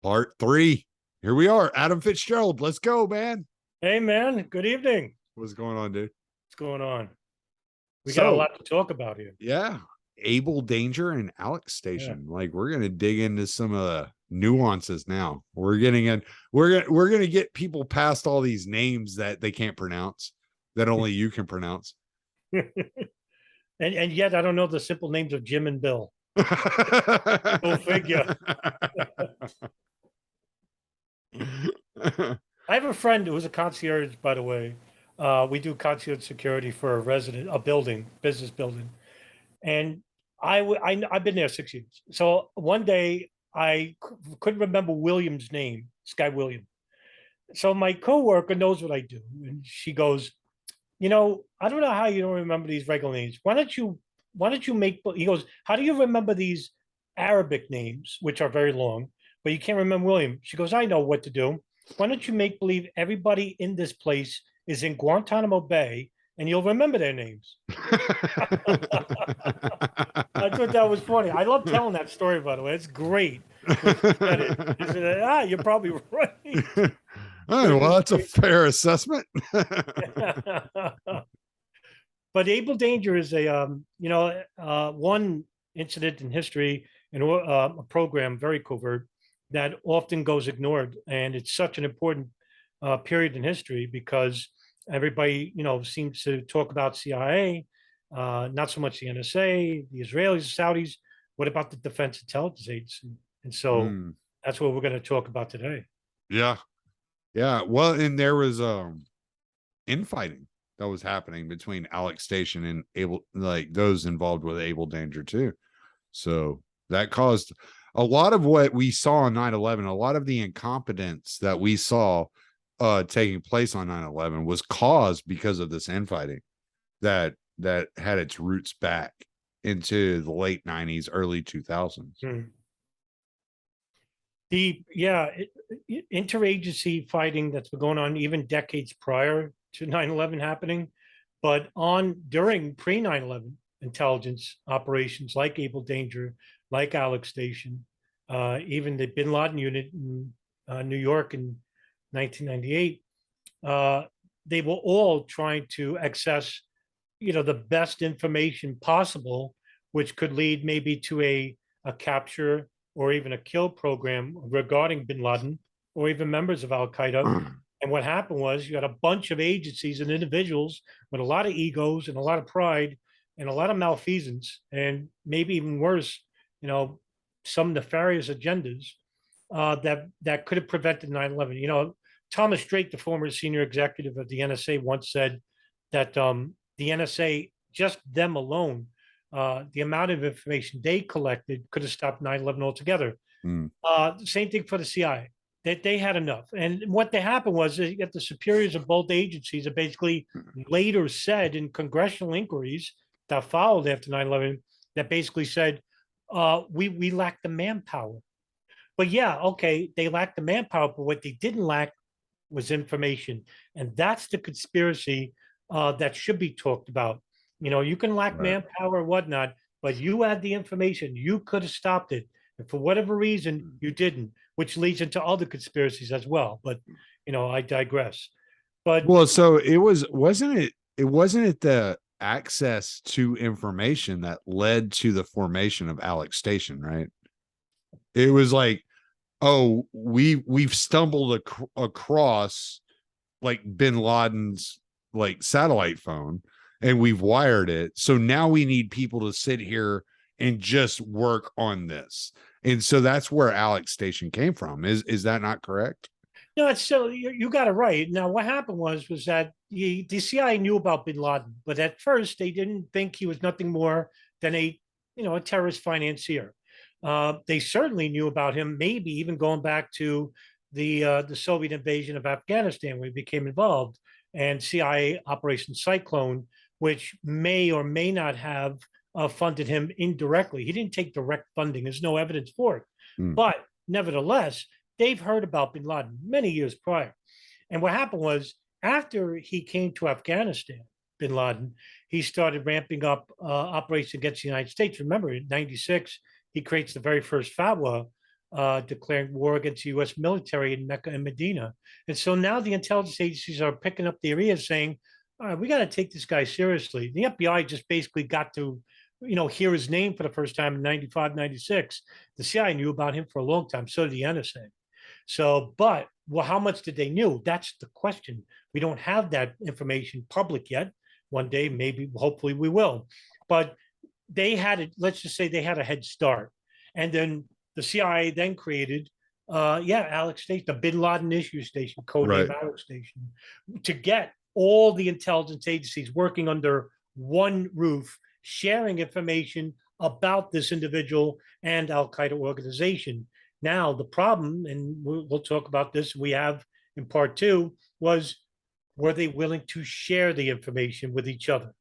Part three. Here we are. Adam Fitzgerald. Let's go, man. Hey, man. Good evening. What's going on, dude? What's going on? We got a So, lot to talk about here. yeah, Abel Danger and Alec Yeah. Station. Like, we're gonna dig into some of the nuances now. We're getting in. We're gonna get people past all these names that they can't pronounce, that only you can pronounce. And yet I don't know the simple names of Jim and Bill. Go figure. I have a friend who's a concierge, by the way. We do concierge security for a building, business building. And I've been there 6 years. So one day I couldn't remember William's name, this guy William. So my coworker knows what I do. And she goes, I don't know how you don't remember these regular names. Why don't you make, he goes, how do you remember these Arabic names, which are very long, but you can't remember William? She goes, I know what to do. Why don't you make believe everybody in this place is in Guantanamo Bay and you'll remember their names? I thought that was funny. I love telling that story, by the way. It's great. You're probably right. Oh, well, that's a fair assessment. But Able Danger is one incident in history and a program very covert that often goes ignored, and it's such an important period in history because everybody seems to talk about CIA, not so much the NSA, the Israelis, the Saudis. What about the Defense Intelligence Agency? And so that's what we're going to talk about today. Yeah. Yeah. Well, and there was infighting that was happening between Alec Station and Able, like those involved with Able Danger too. So that caused a lot of what we saw on 9/11, a lot of the incompetence that we saw taking place on 9/11 was caused because of this infighting that had its roots back into the late 90s, early 2000s. Interagency fighting that's been going on even decades prior to 9/11 happening, but during pre 9/11 intelligence operations like Able Danger, like Alec Station, even the Bin Laden unit in New York in 1998, they were all trying to access, the best information possible, which could lead maybe to a capture or even a kill program regarding Bin Laden or even members of Al Qaeda. And what happened was you had a bunch of agencies and individuals with a lot of egos and a lot of pride and a lot of malfeasance, and maybe even worse, some nefarious agendas that could have prevented 9/11. Thomas Drake, the former senior executive of the NSA, once said that the NSA, just them alone, the amount of information they collected could have stopped 9/11 altogether. Same thing for the CIA. They had enough. And what happened was you get the superiors of both agencies that basically later said in congressional inquiries that followed after 9/11 that basically said, we lack the manpower. But yeah, okay, they lacked the manpower, but what they didn't lack was information. And that's the conspiracy that should be talked about. You can lack manpower or whatnot, but you had the information. You could have stopped it. And for whatever reason, you didn't, which leads into other conspiracies as well. But, I digress. But well, so wasn't it the access to information that led to the formation of Alec Station, right? It was like, oh, we've stumbled across like Bin Laden's like satellite phone and we've wired it. So now we need people to sit here and just work on this. And so that's where Alec Station came from. Is that not correct? No, it's still, you got it right. Now, what happened was that the CIA knew about Bin Laden, but at first they didn't think he was nothing more than a terrorist financier. They certainly knew about him, maybe even going back to the Soviet invasion of Afghanistan, when he became involved, and CIA Operation Cyclone, which may or may not have funded him indirectly. He didn't take direct funding. There's no evidence for it. But nevertheless, they've heard about Bin Laden many years prior. And what happened was, after he came to Afghanistan, Bin Laden, he started ramping up operations against the United States. Remember, in 96, he creates the very first fatwa declaring war against the U.S. military in Mecca and Medina. And so now the intelligence agencies are picking up the ears saying, all right, we got to take this guy seriously. The FBI just basically got to, hear his name for the first time in 95, 96. The CIA knew about him for a long time. So did the NSA. So, but well, how much did they knew? That's the question. We don't have that information public yet. One day, maybe, hopefully we will. But they had it, let's just say they had a head start. And then the CIA then created, Alec Station, the Bin Laden Issue Station, codename Right. Alec Station, to get all the intelligence agencies working under one roof, sharing information about this individual and Al Qaeda organization. Now, the problem, and we'll talk about this, we have in part two, was were they willing to share the information with each other?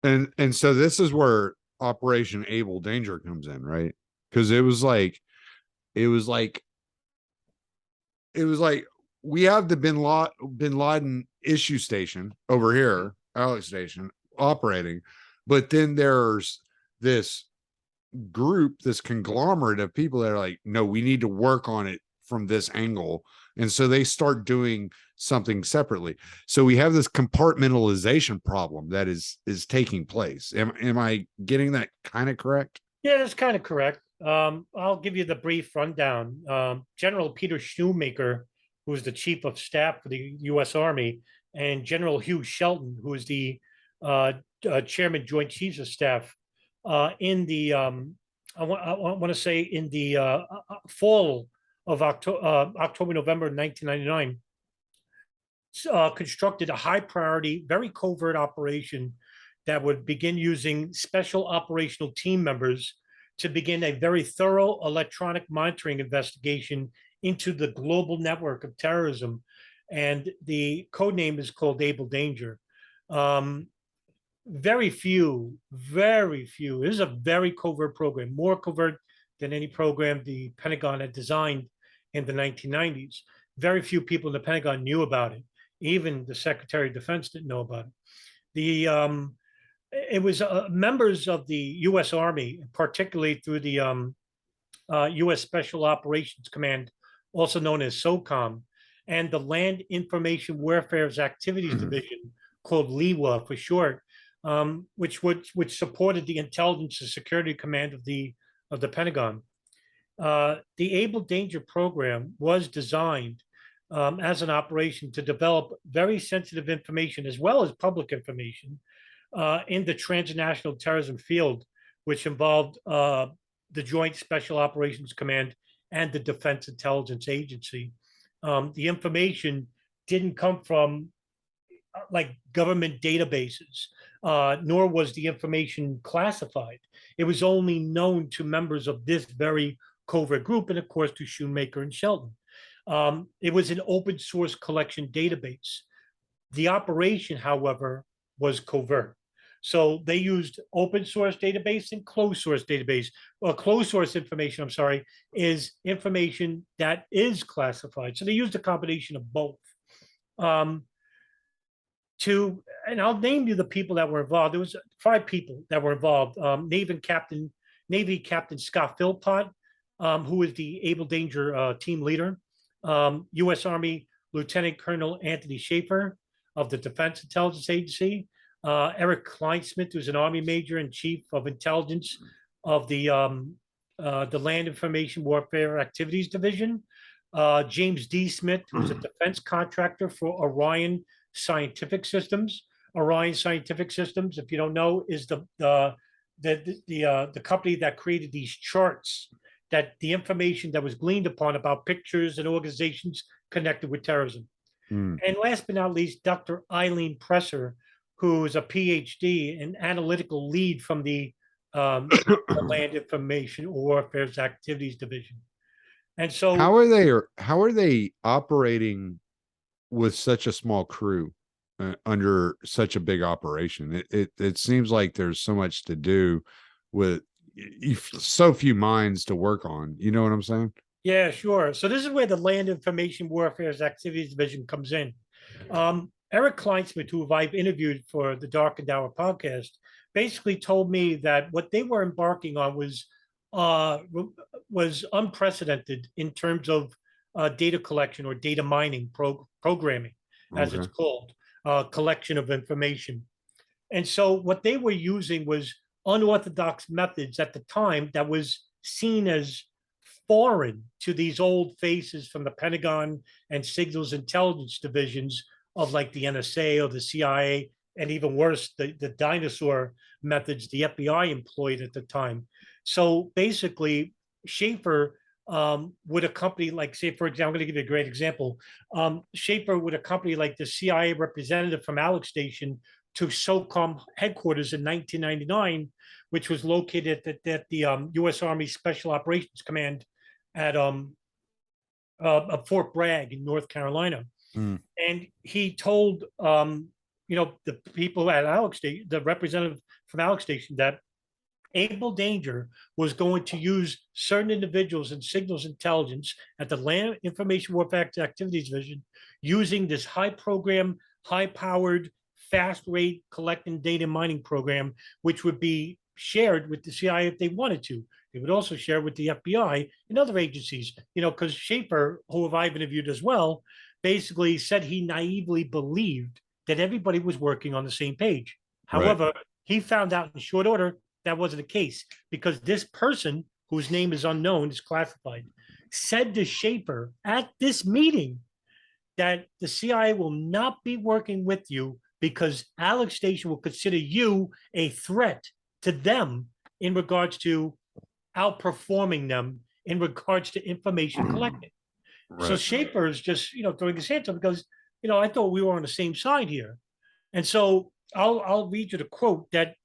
And so this is where Operation Able Danger comes in, right? Because it was like it was like we have the Bin Laden issue station over here, Alex Station, operating, but then there's this group, this conglomerate of people that are like, no, we need to work on it from this angle. And so they start doing something separately. So we have this compartmentalization problem that is taking place. Am I getting that kind of correct? Yeah, that's kind of correct. I'll give you the brief rundown. General Peter Shoemaker, who was the chief of staff for the U.S. Army, and General Hugh Shelton, who is the chairman, Joint Chiefs of Staff, in the I want to say in the fall of October, November 1999, constructed a high priority, very covert operation that would begin using special operational team members to begin a very thorough electronic monitoring investigation into the global network of terrorism. And the code name is called Able Danger. Very few, very few. This is a very covert program, more covert than any program the Pentagon had designed in the 1990s. Very few people in the Pentagon knew about it. Even the Secretary of Defense didn't know about it. It was members of the U.S. Army, particularly through the U.S. Special Operations Command, also known as SOCOM, and the Land Information Warfare's Activities Division, called LIWA for short, which supported the Intelligence and Security Command of the Pentagon. The Able Danger program was designed as an operation to develop very sensitive information as well as public information in the transnational terrorism field, which involved the Joint Special Operations Command and the Defense Intelligence Agency. The information didn't come from like government databases, nor was the information classified. It was only known to members of this very covert group, and of course to Shoemaker and Shelton. It was an open source collection database. The operation, however, was covert. So they used open source database and closed source database. Well, closed source information, I'm sorry, is information that is classified. So they used a combination of both. And I'll name you the people that were involved. There was 5 people that were involved. Navy Captain Scott Philpott, who is the Able Danger team leader. U.S. Army Lieutenant Colonel Anthony Schaefer of the Defense Intelligence Agency. Eric Kleinsmith, who's an Army Major and Chief of Intelligence of the Land Information Warfare Activities Division. James D. Smith, who's a defense contractor for Orion Scientific Systems. Orion Scientific Systems, if you don't know, is the company that created these charts that the information that was gleaned upon about pictures and organizations connected with terrorism. And last but not least, Dr. Eileen Presser, who is a PhD and analytical lead from the Land Information Warfare Activities Division. And so how are they operating with such a small crew under such a big operation? It seems like there's so much to do with so few minds to work on. You know what I'm saying? Yeah, sure. So this is where the Land Information Warfare Activities Division comes in. Eric Kleinsmith, who I've interviewed for the Dark and Hour podcast, basically told me that what they were embarking on was was unprecedented in terms of data collection or data mining programming, as it's Okay. called, collection of information. And so what they were using was unorthodox methods at the time that was seen as foreign to these old faces from the Pentagon and signals intelligence divisions of like the NSA or the CIA, and even worse, the dinosaur methods the FBI employed at the time. So basically, Schaefer would accompany, like, say, for example, I'm going to give you a great example. Schaefer would accompany like the CIA representative from Alec Station to SOCOM headquarters in 1999, which was located at the U.S. Army Special Operations Command at Fort Bragg in North Carolina. Mm. And he told the people at Alec Station, the representative from Alec Station, that Abel Danger was going to use certain individuals in signals intelligence at the Land Information Warfare Activities Division using this high program, high powered, fast rate collecting data mining program, which would be shared with the CIA if they wanted to. They would also share with the FBI and other agencies, because Schaefer, who I've interviewed as well, basically said he naively believed that everybody was working on the same page. Right. However, he found out in short order that wasn't the case, because this person, whose name is unknown, is classified, said to Schaefer at this meeting that the CIA will not be working with you because Alec Station will consider you a threat to them in regards to outperforming them in regards to information collected. So Right. Schaefer is just, throwing his hands up because, I thought we were on the same side here. And so I'll read you the quote that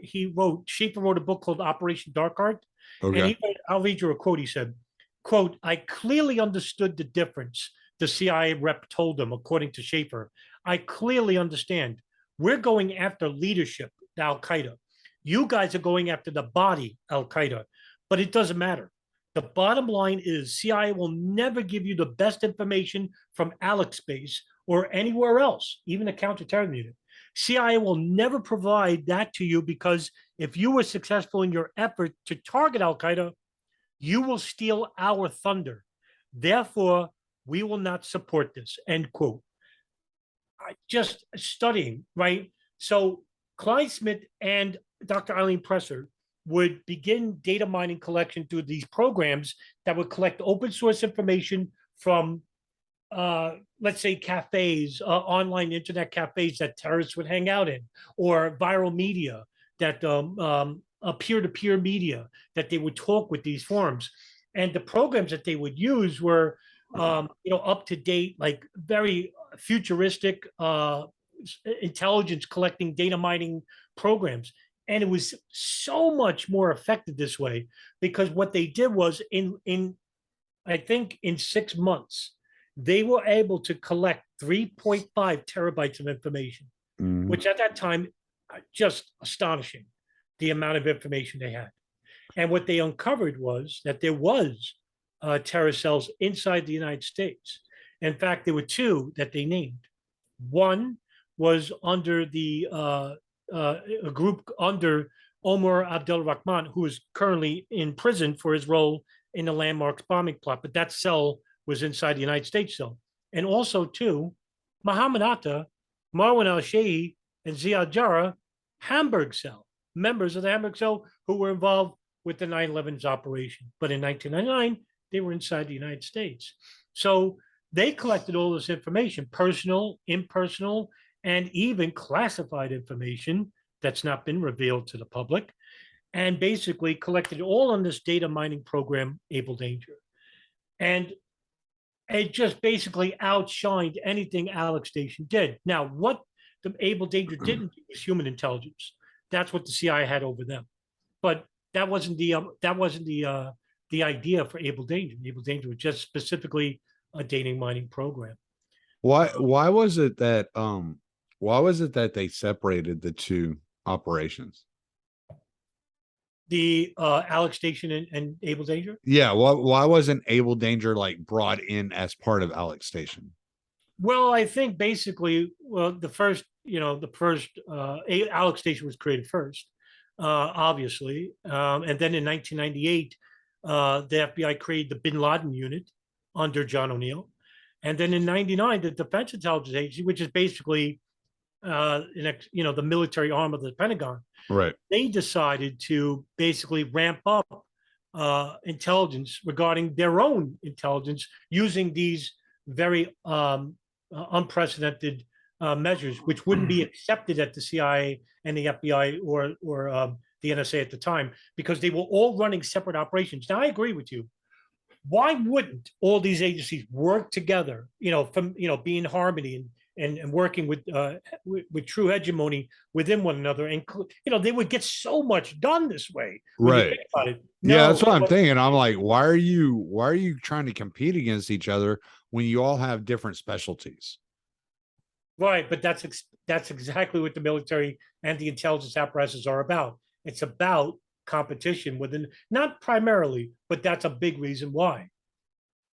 he wrote. Schaefer wrote a book called Operation Dark Heart. And Okay. I'll read you a quote. He said, quote, "I clearly understood the difference," the CIA rep told him, according to Schaefer. "I clearly understand. We're going after leadership, Al Qaeda. You guys are going after the body, Al Qaeda. But it doesn't matter. The bottom line is CIA will never give you the best information from Alex Space or anywhere else, even a counterterrorism unit. CIA will never provide that to you because if you were successful in your effort to target Al Qaeda, you will steal our thunder. Therefore, we will not support this," end quote. Just studying, right? So Clyde Smith and Dr. Eileen Presser would begin data mining collection through these programs that would collect open source information from, let's say, cafes, online internet cafes that terrorists would hang out in, or viral media that peer-to-peer media that they would talk with these forums. And the programs that they would use were, up to date, like very futuristic intelligence collecting data mining programs. And it was so much more effective this way because what they did was in I think in 6 months, they were able to collect 3.5 terabytes of information, which at that time, just astonishing, the amount of information they had. And what they uncovered was that there was terror cells inside the United States. In fact, there were two that they named. One was under a group under Omar Abdel Rahman, who is currently in prison for his role in the Landmarks bombing plot, but that cell was inside the United States cell. And also, too, Muhammad Atta, Marwan al-Shehhi, and Ziad Jarrah, Hamburg cell, members of the Hamburg cell who were involved with the 9/11's operation. But in 1999, they were inside the United States. So they collected all this information, personal, impersonal, and even classified information that's not been revealed to the public, and basically collected all on this data mining program, Abel Danger. And it just basically outshined anything Alex Station did. Now, what the Abel Danger didn't do was human intelligence. That's what the CIA had over them. But that wasn't the idea for Abel Danger. Abel Danger was just specifically a data mining program. Why was it that they separated the two operations? The Alex Station and Abel Danger? Yeah, why wasn't Abel Danger like brought in as part of Alex Station? Well, I think basically, the first Alex Station was created first. obviously. And then in 1998, the FBI created the Bin Laden unit under John O'Neill. And then in 99, the Defense Intelligence Agency, which is basically the military arm of the Pentagon, Right. they decided to basically ramp up intelligence regarding their own intelligence using these very unprecedented measures, which wouldn't be accepted at the CIA and the FBI or the NSA at the time, because they were all running separate operations. Now, I agree with you. Why wouldn't all these agencies work together? Be in harmony and working with true hegemony within one another, and they would get so much done this way when you Right. think about it. Yeah, No, that's what I'm thinking. I'm like, why are you trying to compete against each other when you all have different specialties? right, but that's exactly what the military and the intelligence apparatuses are about. It's about competition within, not primarily, but that's a big reason why.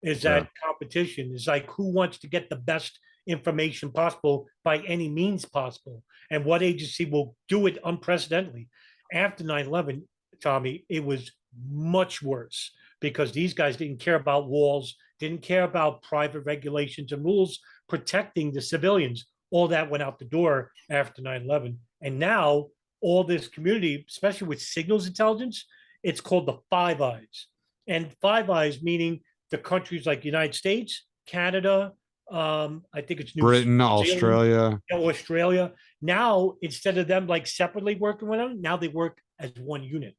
Is Yeah. that competition is like who wants to get the best information possible by any means possible, and what agency will do it unprecedentedly. After 9/11, Tommy, it was much worse because these guys didn't care about walls, didn't care about private regulations and rules protecting the civilians. All that went out the door after 9/11. And now all this community, especially with signals intelligence, it's called the Five Eyes. And Five Eyes meaning the countries like the United States, Canada, I think it's New Britain, Zealand, Australia. Australia. Now, instead of them like separately working with them, now they work as one unit.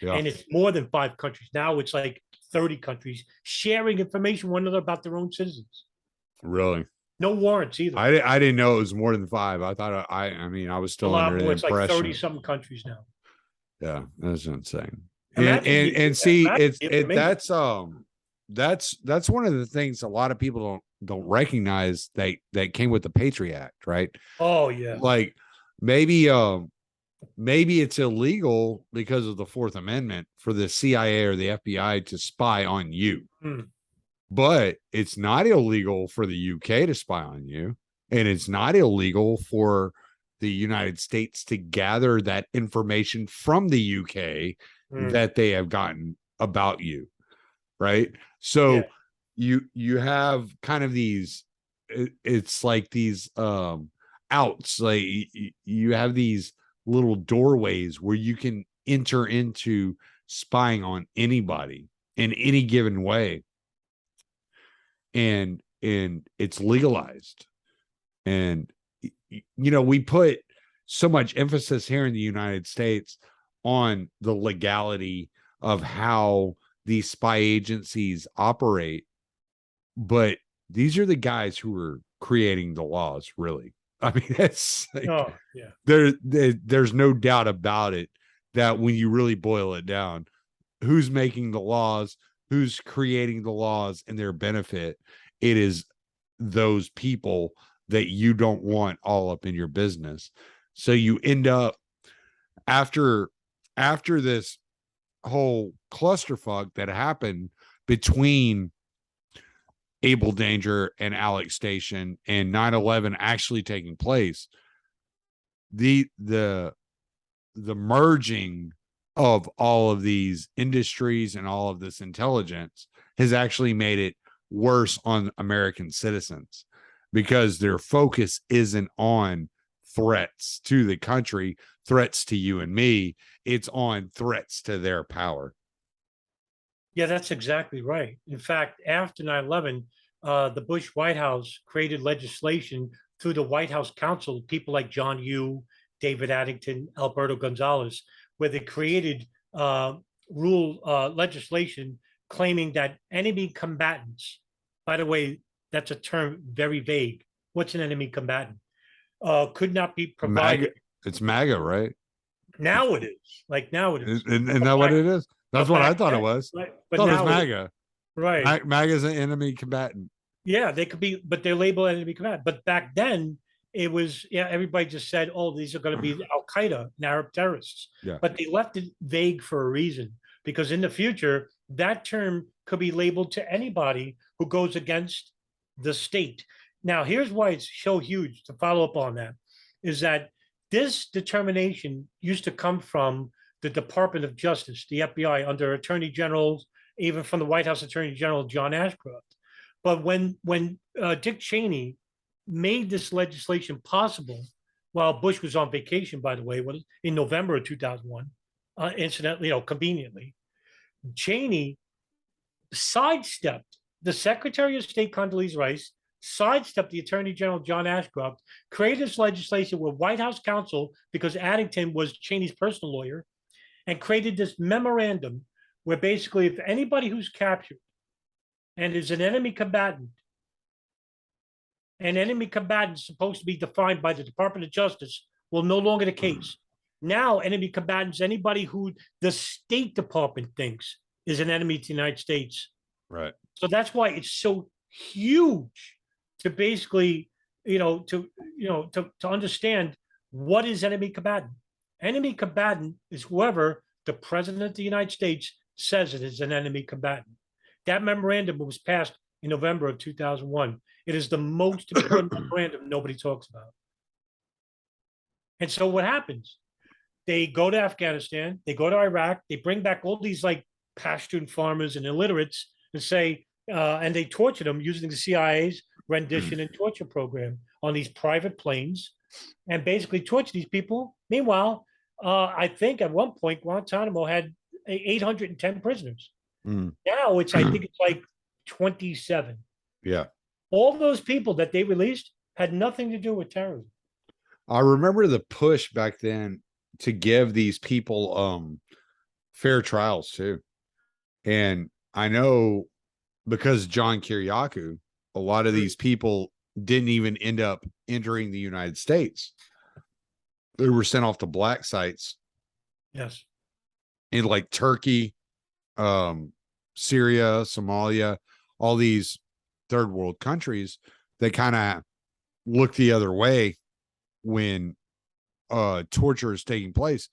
Yeah. And it's more than five countries. Now it's like 30 countries sharing information one another about their own citizens. Really. No warrants either. I didn't know it was more than five. I thought I was A still lot under the more. It's like 30 impression. something countries now. Yeah, that's insane. Imagine And see, imagine it's the it information. that's one of the things a lot of people don't recognize that came with the Patriot Act, right? Oh, yeah. Like maybe maybe it's illegal because of the Fourth Amendment for the CIA or the FBI to spy on you. Hmm. But it's not illegal for the UK to spy on you, and it's not illegal for the United States to gather that information from the UK Hmm. that they have gotten about you, right? Yeah. So you have kind of these it's like these outs, like you have these little doorways where you can enter into spying on anybody in any given way, and it's legalized. And we put so much emphasis here in the United States on the legality of how these spy agencies operate, but these are the guys who are creating the laws, really. I mean, that's like, Oh, yeah. there's no doubt about it that when you really boil it down, who's making the laws, who's creating the laws in their benefit, it is those people that you don't want all up in your business. So you end up after this whole clusterfuck that happened between Abel Danger and Alec Station and 9/11 actually taking place, the merging of all of these industries and all of this intelligence has actually made it worse on American citizens, because their focus isn't on threats to the country, threats to you and me. It's on threats to their power. Yeah, that's exactly right. In fact, after 9/11, the Bush White House created legislation through the White House Council, people like John Yoo, David Addington, Alberto Gonzalez, where they created legislation claiming that enemy combatants, by the way, that's a term very vague. What's an enemy combatant? Could not be MAGA, provided. it's MAGA, right? Now it is. Like now it is. Isn't But that what back, it is? That's but what I back thought it then, was. right? I But thought it was now it is. MAGA. Right. MAGA is an enemy combatant. Yeah, they could be, but they're labeled enemy combatant. But back then, it was, yeah, everybody just said, oh, these are going to be Al Qaeda and Arab terrorists. Yeah. But they left it vague for a reason, because in the future, that term could be labeled to anybody who goes against the state. Now, here's why it's so huge to follow up on that, is that this determination used to come from the Department of Justice, the FBI, under Attorney Generals, even from the White House Attorney General John Ashcroft. But when Dick Cheney made this legislation possible, while Bush was on vacation, by the way, in November of 2001, incidentally, conveniently, Cheney sidestepped the Secretary of State Condoleezza Rice, sidestepped the Attorney General John Ashcroft, created this legislation with White House counsel, because Addington was Cheney's personal lawyer, and created this memorandum where basically if anybody who's captured and is an enemy combatant, and enemy combatant is supposed to be defined by the Department of Justice, will no longer the case. Now, enemy combatants, anybody who the State Department thinks is an enemy to the United States. Right. So that's why it's so huge to basically, to understand what is enemy combatant. Enemy combatant is whoever the President of the United States says it is an enemy combatant. That memorandum was passed in November of 2001. It is the most important memorandum nobody talks about. And so what happens? They go to Afghanistan, they go to Iraq, they bring back all these like Pashtun farmers and illiterates and say, and they torture them using the CIA's rendition and torture program on these private planes, and basically torture these people. Meanwhile, I think at one point Guantanamo had 810 prisoners. Now I think it's like 27. Yeah. All those people that they released had nothing to do with terrorism. I remember the push back then to give these people fair trials too. And I know because John Kiriakou, a lot of these people didn't even end up entering the United States. They were sent off to black sites. Yes. In like Turkey, Syria, Somalia, all these third world countries that kind of look the other way when torture is taking place.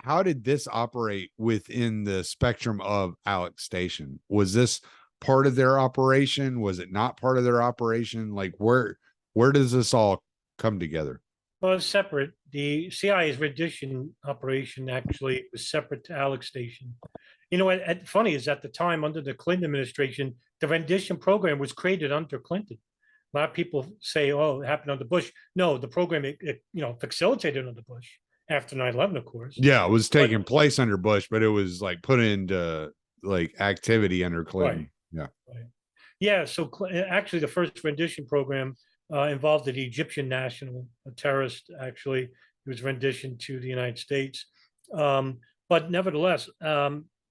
How did this operate within the spectrum of Alec Station? Was this part of their operation? Was it not part of their operation? Like where does this all come together? Well, it's separate. The CIA's rendition operation actually was separate to Alec Station. Funny is at the time under the Clinton administration, the rendition program was created under Clinton. A lot of people say, "Oh, it happened under Bush." No, the program it facilitated under Bush after 9/11, of course. Yeah, it was taking place under Bush, but it was like put into like activity under Clinton. Right. Yeah. Right. Yeah. So actually, the first rendition program involved the Egyptian national, a terrorist, actually, who was renditioned to the United States. But nevertheless,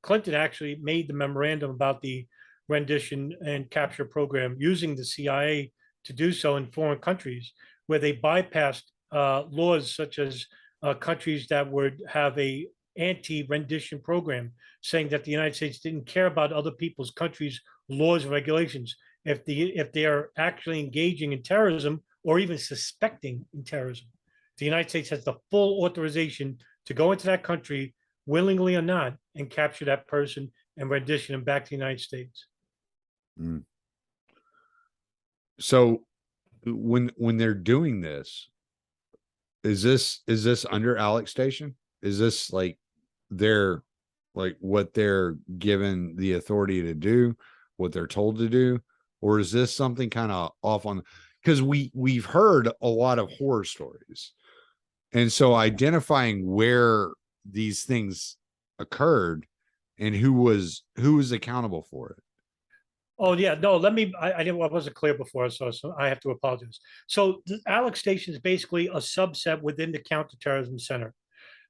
Clinton actually made the memorandum about the rendition and capture program using the CIA to do so in foreign countries, where they bypassed laws such as countries that would have a anti-rendition program, saying that the United States didn't care about other people's countries' laws and regulations. If they are actually engaging in terrorism or even suspecting in terrorism, the United States has the full authorization to go into that country, willingly or not, and capture that person and rendition him back to the United States. So when they're doing this, is this under Alec Station? Is this like what they're given the authority to do, what they're told to do? Or is this something kind of off on, because we've heard a lot of horror stories. And so identifying where these things occurred and who was accountable for it. Oh yeah, no, I wasn't clear before, so I have to apologize. So the Alec Station is basically a subset within the Counterterrorism Center.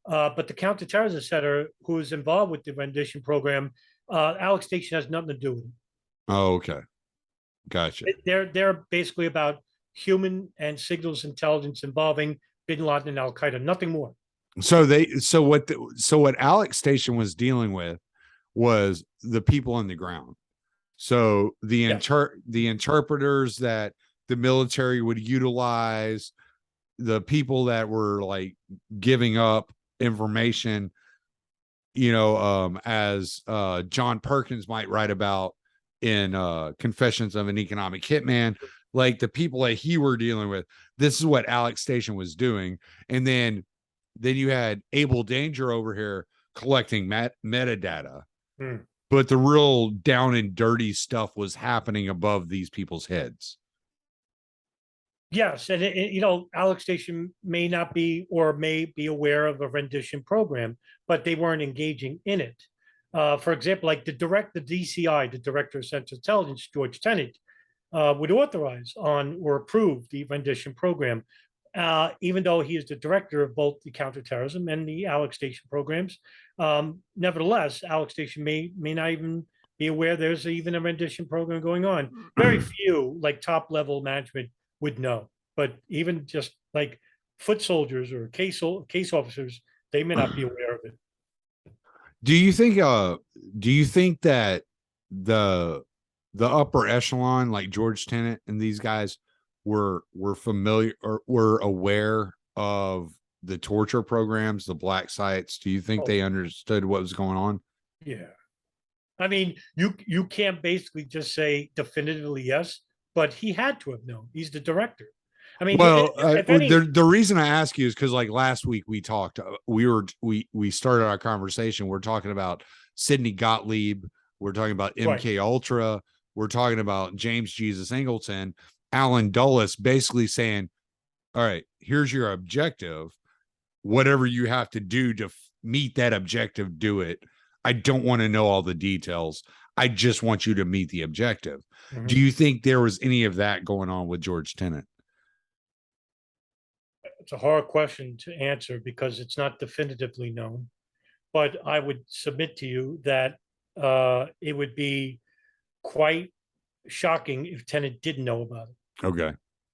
But the Counterterrorism Center, who is involved with the rendition program, Alec Station has nothing to do with it. Oh, okay. Gotcha. They're basically about human and signals intelligence involving Bin Laden and Al Qaeda, nothing more. So what Alec Station was dealing with was the people on the ground. So the interpreters that the military would utilize, the people that were like giving up information, as John Perkins might write about in Confessions of an Economic Hitman, like the people that he were dealing with. This is what Alec Station was doing. And then then you had Abel Danger over here collecting metadata, Hmm. but the real down and dirty stuff was happening above these people's heads. Yes, and you know, Alex Station may not be or may be aware of a rendition program, but they weren't engaging in it. For example, like the DCI, the Director of Central Intelligence, George Tenet, would authorize on or approve the rendition program, even though he is the director of both the counterterrorism and the Alex Station programs. Nevertheless, Alex Station may not even be aware there's even a rendition program going on. Very few, like top level management, would know. But even just like foot soldiers or case officers, they may not be aware of it. Do you think that the upper echelon, like George Tenet and these guys, were familiar or were aware of the torture programs, the black sites? Do you think Oh, they understood what was going on? yeah. I mean, you can't basically just say definitively yes, but he had to have known. He's the director. I mean, Well, if any, the reason I ask you is because like last week we talked, we started our conversation. We're talking about Sidney Gottlieb. We're talking about right. MK Ultra. We're talking about James Jesus Angleton, Alan Dulles, basically saying, "All right, here's your objective. Whatever you have to do to meet that objective, do it. I don't want to know all the details. I just want you to meet the objective." Do Mhm. you think there was any of that going on with George Tenet? It's a hard question to answer because it's not definitively known. But I would submit to you that it would be quite shocking if Tennant didn't know about it Okay.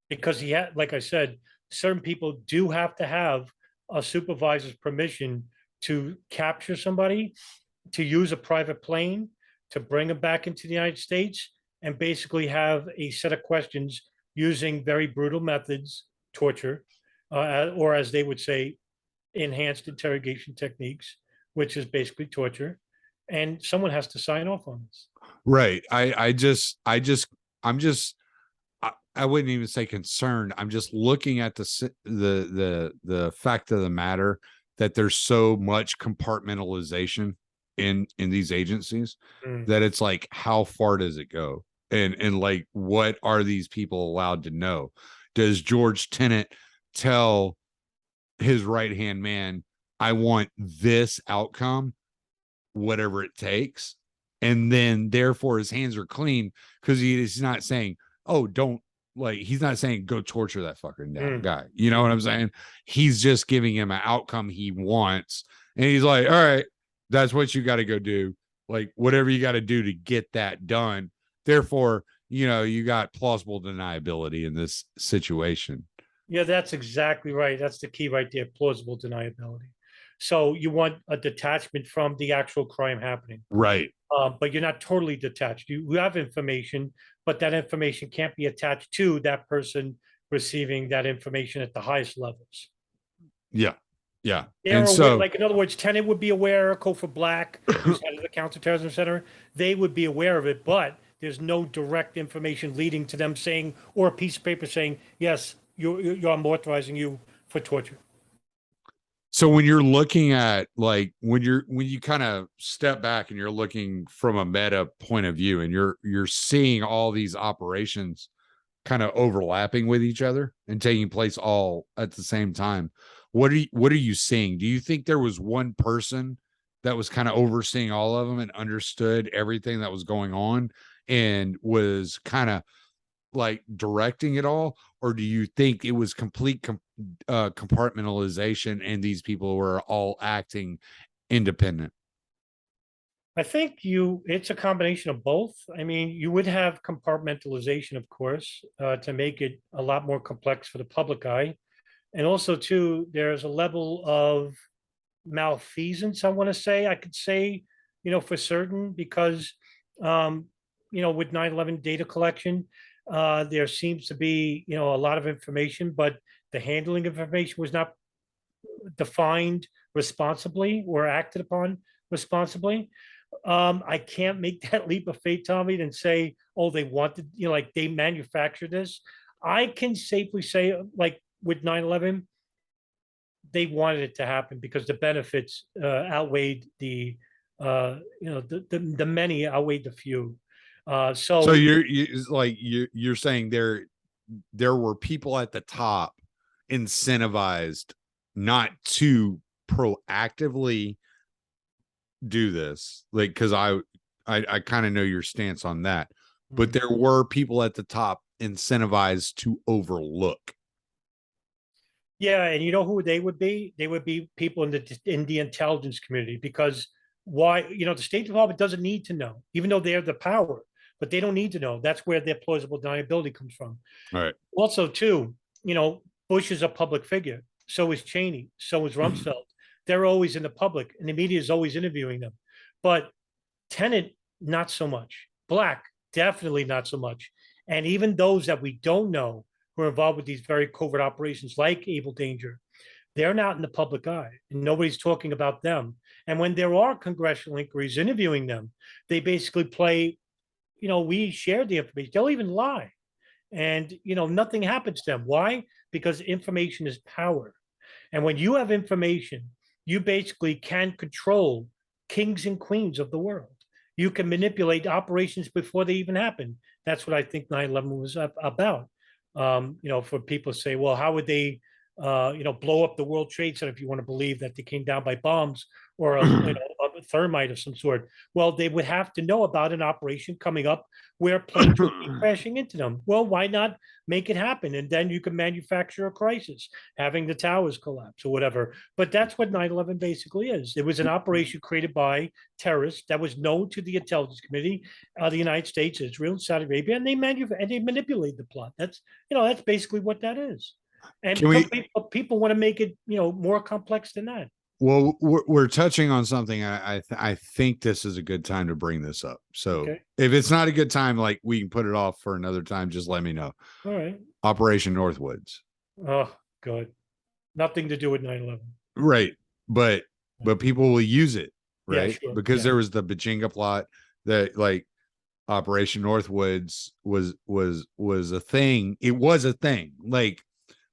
because he had, like I said, certain people do have to have a supervisor's permission to capture somebody, to use a private plane, to bring them back into the United States, and basically have a set of questions using very brutal methods, torture, or as they would say, enhanced interrogation techniques, which is basically torture. And someone has to sign off on this. Right. I'm just I wouldn't even say concerned. I'm just looking at the fact of the matter that there's so much compartmentalization in these agencies Mm. that it's like how far does it go? And like what are these people allowed to know? Does George Tenet tell his right hand man, I want this outcome, whatever it takes? And then therefore his hands are clean because he's not saying, oh, don't like he's not saying go torture that fucking Mm. guy. You know what I'm saying? He's just giving him an outcome he wants. And he's like, all right, that's what you got to go do. Like whatever you got to do to get that done. Therefore, you got plausible deniability in this situation. Yeah, that's exactly right. That's the key right there, plausible deniability. So you want a detachment from the actual crime happening, Right. but you're not totally detached. You have information, but that information can't be attached to that person receiving that information at the highest levels. Yeah. Yeah. They're And aware, so like in other words, Tenet would be aware, Kofor Black, who's head of the counterterrorism center, they would be aware of it, but there's no direct information leading to them saying, or a piece of paper saying, yes, I'm authorizing you for torture. so when you're looking at like when you kind of step back and you're looking from a meta point of view and you're seeing all these operations kind of overlapping with each other and taking place all at the same time, what are you seeing? Do you think there was one person that was kind of overseeing all of them and understood everything that was going on and was kind of like directing it all, or do you think it was complete compartmentalization and these people were all acting independent? I think it's a combination of both. I mean, you would have compartmentalization, of course, to make it a lot more complex for the public eye. And also, too, there's a level of malfeasance, I want to say, I could say, for certain, because, um, with 9/11 data collection, there seems to be, a lot of information, but the handling of information was not defined responsibly or acted upon responsibly. I can't make that leap of faith, Tommy, and say, oh, they wanted, like they manufactured this. I can safely say, like with 9/11, they wanted it to happen because the benefits outweighed the many outweighed the few. So So you're saying there were people at the top incentivized not to proactively do this, like, because I kind of know your stance on that, but there were people at the top incentivized to overlook. yeah, and you know who they would be? They would be people in the intelligence community, because why? The State Department doesn't need to know, even though they're the power, but they don't need to know. That's where their plausible deniability comes from. All right. Also, too, Bush is a public figure. So is Cheney. So is Rumsfeld. They're always in the public, and the media is always interviewing them. But Tenet, not so much. Black, definitely not so much. And even those that we don't know who are involved with these very covert operations, like Abel Danger, they're not in the public eye, and nobody's talking about them. And when there are congressional inquiries interviewing them, they basically play, we shared the information. They'll even lie. And, nothing happens to them. Why? Because information is power. And when you have information, you basically can control kings and queens of the world. You can manipulate operations before they even happen. That's what I think 9/11 was about. For people to say, well, how would they, blow up the World Trade Center if you want to believe that they came down by bombs or a thermite of some sort? Well, they would have to know about an operation coming up where planes would be crashing into them. Well, why not make it happen? And then you can manufacture a crisis, having the towers collapse or whatever. But that's what 9/11 basically is. It was an operation created by terrorists that was known to the intelligence committee, the United States, Israel, Saudi Arabia, and they manipulate the plot. That's basically what that is. And people want to make it more complex than that. Well, we're touching on something. I think this is a good time to bring this up. So Okay. if it's not a good time, like, we can put it off for another time. Just let me know. All right. Operation Northwoods. Oh, good. Nothing to do with 9/11. Right. But people will use it, right? Yeah, sure. Because Yeah. there was the Bajinga plot that, like, Operation Northwoods was a thing. It was a thing. Like,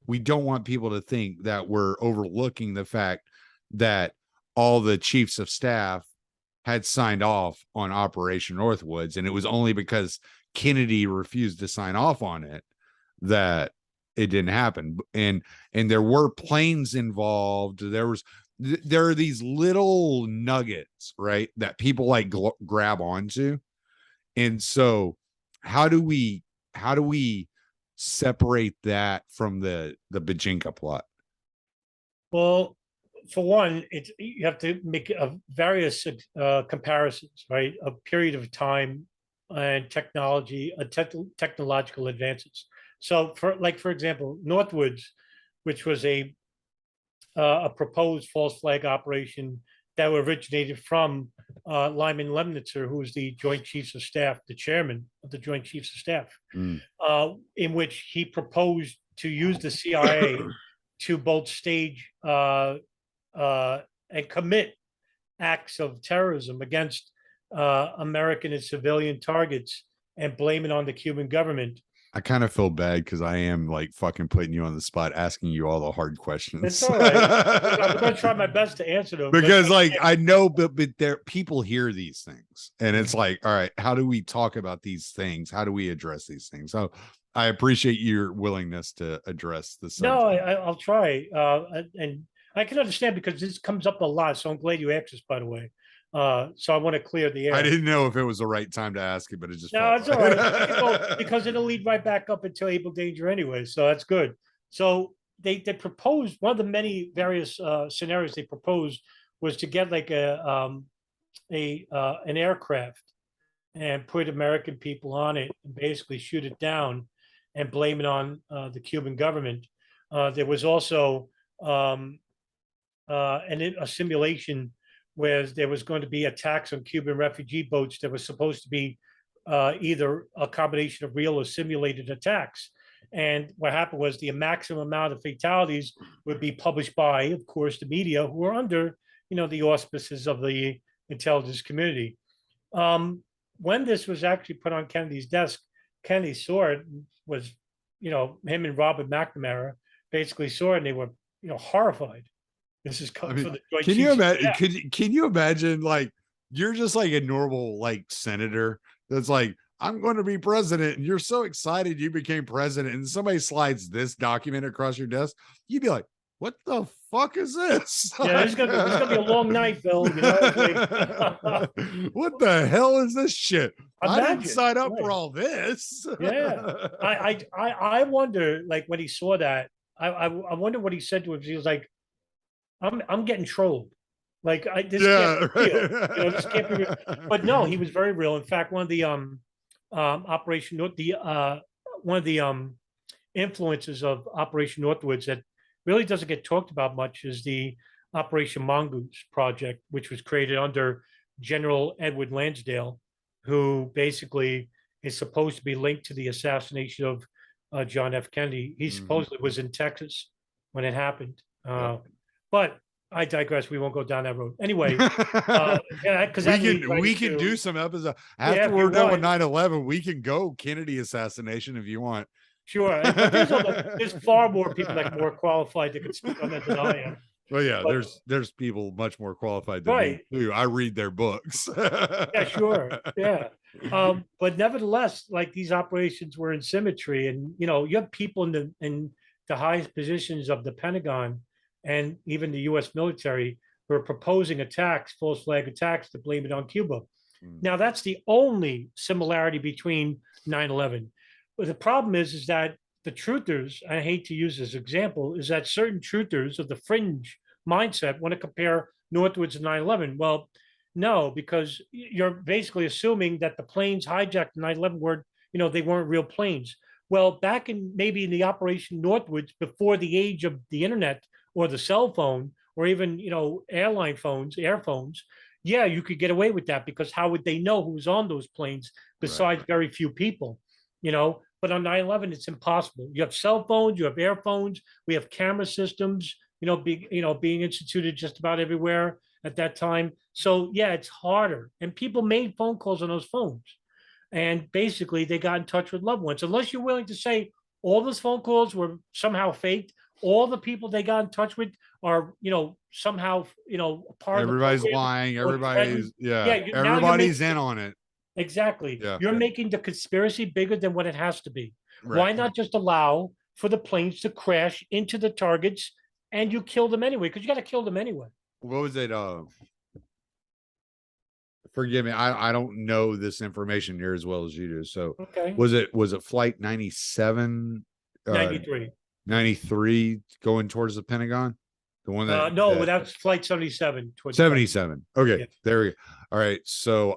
we don't want people to think that we're overlooking the fact that all the chiefs of staff had signed off on Operation Northwoods, and it was only because Kennedy refused to sign off on it that it didn't happen. And there were planes involved. There are these little nuggets, right, that people like grab onto. And so how do we separate that from the Bajinka plot? Well, for one, you have to make various comparisons, right? A period of time and technology, technological advances. So, for example, Northwoods, which was a proposed false flag operation that originated from Lyman Lemnitzer, who was the Joint Chiefs of Staff, the chairman of the Joint Chiefs of Staff, in which he proposed to use the CIA to both stage and commit acts of terrorism against American and civilian targets and blame it on the Cuban government. I kind of feel bad because I am, like, fucking putting you on the spot, asking you all the hard questions. It's all right. I'm going to try my best to answer them. Because, like, I know, but there, people hear these things, and it's like, all right, how do we talk about these things? How do we address these things? So I appreciate your willingness to address the subject. No, I'll try. And I can understand because this comes up a lot. So I'm glad you asked this, by the way. So I want to clear the air. I didn't know if it was the right time to ask it, but it just it's all right. Because it'll lead right back up into Abel Danger anyway. So that's good. So they proposed, one of the many various scenarios they proposed was to get like an aircraft and put American people on it and basically shoot it down and blame it on the Cuban government. There was also a simulation where there was going to be attacks on Cuban refugee boats that was supposed to be either a combination of real or simulated attacks. And what happened was the maximum amount of fatalities would be published by, of course, the media, who are under, the auspices of the intelligence community. When this was actually put on Kennedy's desk, Kennedy saw it, was, him and Robert McNamara basically saw it, and they were, horrified. This is I coming mean, from the Joint can you Chiefs of imagine? Staff. Can you imagine like you're just like a normal like senator that's like, I'm going to be president, and you're so excited you became president, and somebody slides this document across your desk, you'd be like, what the fuck is this? Yeah, this is gonna be a long night, Bill. You know, it's like What the hell is this shit? I didn't imagine. sign up for Right. all this. Yeah. I wonder, like when he saw that, I wonder what he said to him. He was like, I'm getting trolled. Like this can't Yeah. be real. You know, this can't be real. But no, he was very real. In fact, one of the Operation North, the one of the influences of Operation Northwoods that really doesn't get talked about much is the Operation Mongoose project, which was created under General Edward Lansdale, who basically is supposed to be linked to the assassination of John F. Kennedy. He supposedly was in Texas when it happened. But I digress. We won't go down that road. Anyway, yeah, because we can do some episodes yeah, after if we're you done with want. 9/11. We can go Kennedy assassination if you want. Sure, but there's far more people that are more qualified that could speak on that than I am. Well, yeah, But there's people much more qualified than right, me too. I read their books. yeah, sure, yeah. But nevertheless, like these operations were in symmetry, and you know, you have people in the highest positions of the Pentagon and even the U.S. military who are proposing attacks, false flag attacks, to blame it on Cuba. Now, that's the only similarity between 9/11. But the problem is that the truthers, I hate to use this example, is that certain truthers of the fringe mindset want to compare Northwoods and 9/11. Well, no, because you're basically assuming that the planes hijacked 9/11 were, you know, they weren't real planes. Well, back in maybe in the Operation Northwoods, before the age of the internet or the cell phone, or even, you know, airline phones, air phones, yeah, you could get away with that because how would they know who was on those planes besides very few people, you know? But on 9/11, it's impossible. You have cell phones, you have air phones, we have camera systems, being instituted just about everywhere at that time. So yeah, it's harder. And people made phone calls on those phones. And basically they got in touch with loved ones. Unless you're willing to say all those phone calls were somehow faked, all the people they got in touch with are, somehow, part of the Everybody's program lying. or threatened. Everybody's Yeah, now you're making everybody's in on it. exactly. Yeah. You're making the conspiracy bigger than what it has to be. Right. Why not just allow for the planes to crash into the targets and you kill them anyway? Because you got to kill them anyway. What was it? Forgive me, I don't know this information near as well as you do. So Okay. was it flight 97, 93. 93 going towards the Pentagon? The one that no, that's flight 77 towards 77. Okay, yeah. There we go. All right. So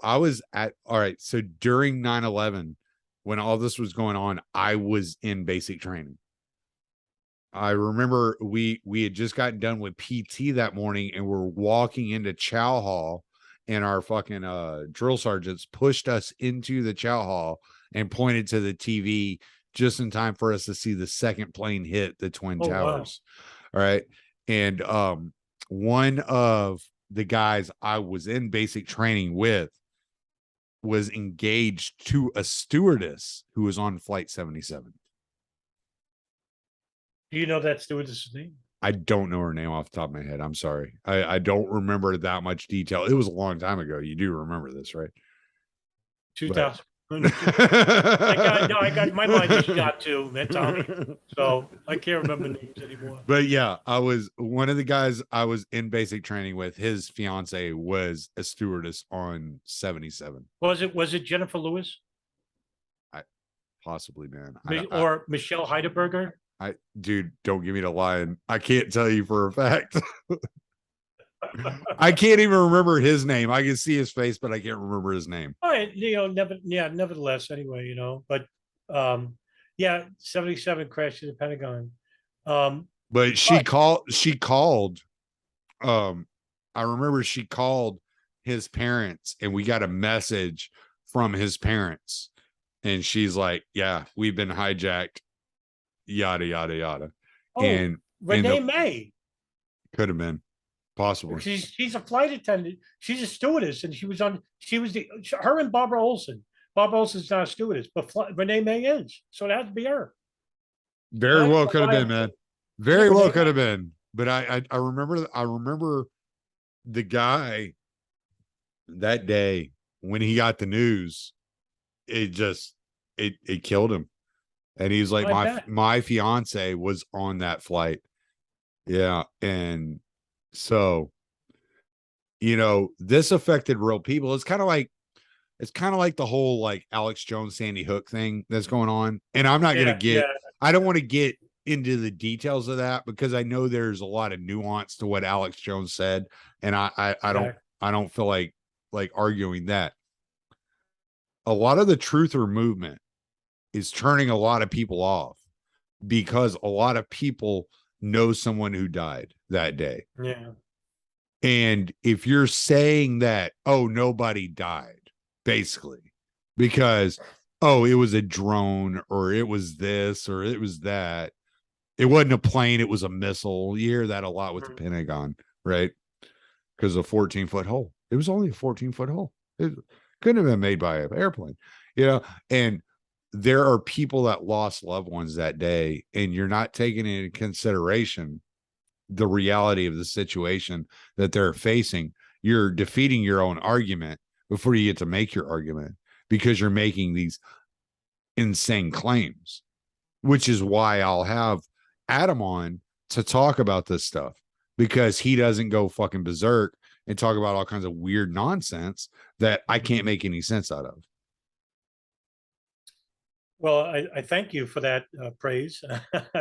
so during 9/11, when all this was going on, I was in basic training. I remember we had just gotten done with PT that morning and we're walking into Chow Hall, and our fucking drill sergeants pushed us into the Chow Hall and pointed to the TV just in time for us to see the second plane hit the Twin Towers. Wow. All right. And one of the guys I was in basic training with was engaged to a stewardess who was on flight 77. Do you know that stewardess's name? I don't know her name off the top of my head. I'm sorry. I don't remember that much detail. It was a long time ago. You do remember this, right? 2000. I got my mind is shot too, man, Tommy. So I can't remember names anymore. But yeah, I was one of the guys I was in basic training with. His fiance was a stewardess on 77. Was it Jennifer Lewis? Possibly, man. Or Michelle Heidelberger? Dude, don't give me the line. I can't tell you for a fact. I can't even remember his name. I can see his face, but I can't remember his name. All right, nevertheless, anyway, but 77 crashed in the Pentagon. But she called. I remember she called his parents and we got a message from his parents. And she's like, yeah, we've been hijacked. Yada, yada, yada. Oh, and Renee May. Could have been. Possibly. She's a flight attendant. She's a stewardess, and her and Barbara Olson. Barbara Olson's not a stewardess, but Renee May is. So it has to be her. Very well could have been, man. Very well could have been. but I remember the guy that day when he got the news, it just it killed him. And he's like, I bet. my fiance was on that flight. Yeah. And so, this affected real people. It's kind of like the whole like Alex Jones, Sandy Hook thing that's going on. And Yeah, yeah, I don't want to get into the details of that because I know there's a lot of nuance to what Alex Jones said. And exactly. I don't feel like arguing that. A lot of the truther movement is turning a lot of people off because a lot of people know someone who died that day. Yeah. And if you're saying that, oh, nobody died, basically, because, oh, it was a drone or it was this or it was that, it wasn't a plane, it was a missile. You hear that a lot with the Mhm. Pentagon, right? Because a 14-foot hole. It was only a 14-foot hole. It couldn't have been made by an airplane, and there are people that lost loved ones that day, and you're not taking into consideration the reality of the situation that they're facing. You're defeating your own argument before you get to make your argument because you're making these insane claims, which is why I'll have Adam on to talk about this stuff because he doesn't go fucking berserk and talk about all kinds of weird nonsense that I can't make any sense out of. Well, I thank you for that praise.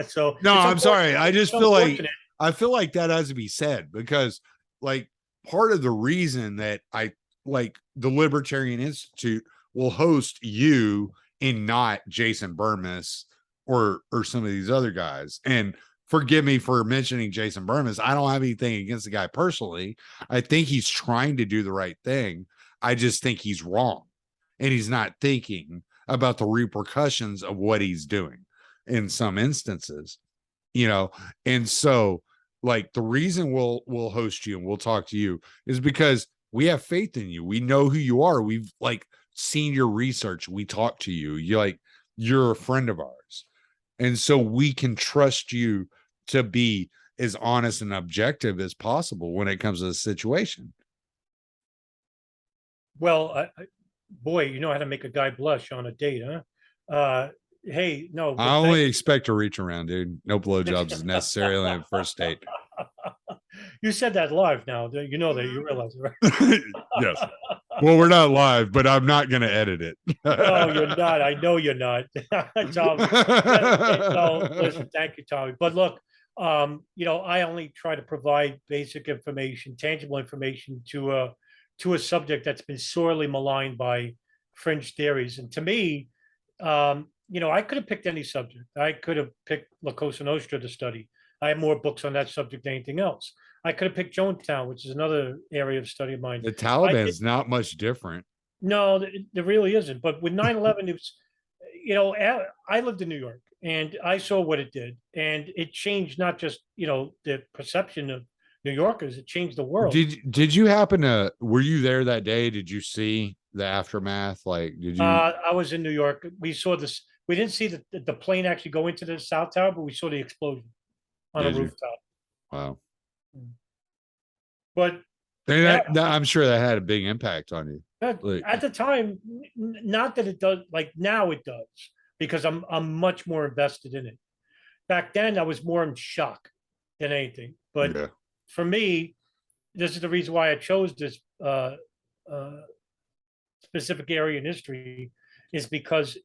So No, it's I'm sorry. unfortunate. It's unfortunate. I feel like that has to be said because like part of the reason that I like the Libertarian Institute will host you and not Jason Burmis or some of these other guys. And forgive me for mentioning Jason Burmis. I don't have anything against the guy personally. I think he's trying to do the right thing. I just think he's wrong. And he's not thinking about the repercussions of what he's doing in some instances, you know. And so like the reason we'll host you and we'll talk to you is because we have faith in you. We know who you are. We've like seen your research. We talk to you. You're a friend of ours. And so we can trust you to be as honest and objective as possible when it comes to the situation. Well, boy, you know how to make a guy blush on a date, huh? Hey, no, I but thank only expect to reach around, dude. No you. blowjobs is necessary on the first date. You said that live now. You know that. You realize it, Yes. right? Well, we're not live, but I'm not going to edit it. No, you're not. I know you're not. Tom, no, listen, thank you, Tommy. But look, I only try to provide basic information, tangible information to a subject that's been sorely maligned by fringe theories. And to me, I could have picked any subject. I could have picked La Cosa Nostra to study. I have more books on that subject than anything else. I could have picked Jonestown, which is another area of study of mine. The I did Taliban's not much different. no, there really isn't. But with 9/11, it was, I lived in New York and I saw what it did. And it changed not just, the perception of New Yorkers, it changed the world. Did you happen to were you there that day? Did you see the aftermath? Like, did you I was in New York. We saw this. We didn't see the plane actually go into the South Tower, but we saw the explosion on a did you? rooftop. Wow. But And yeah, I'm sure that had a big impact on you. Like, at the time, not that it does, like now it does, because I'm much more invested in it. Back then, I was more in shock than anything. But yeah. for me, this is the reason why I chose this uh, specific area in history, is because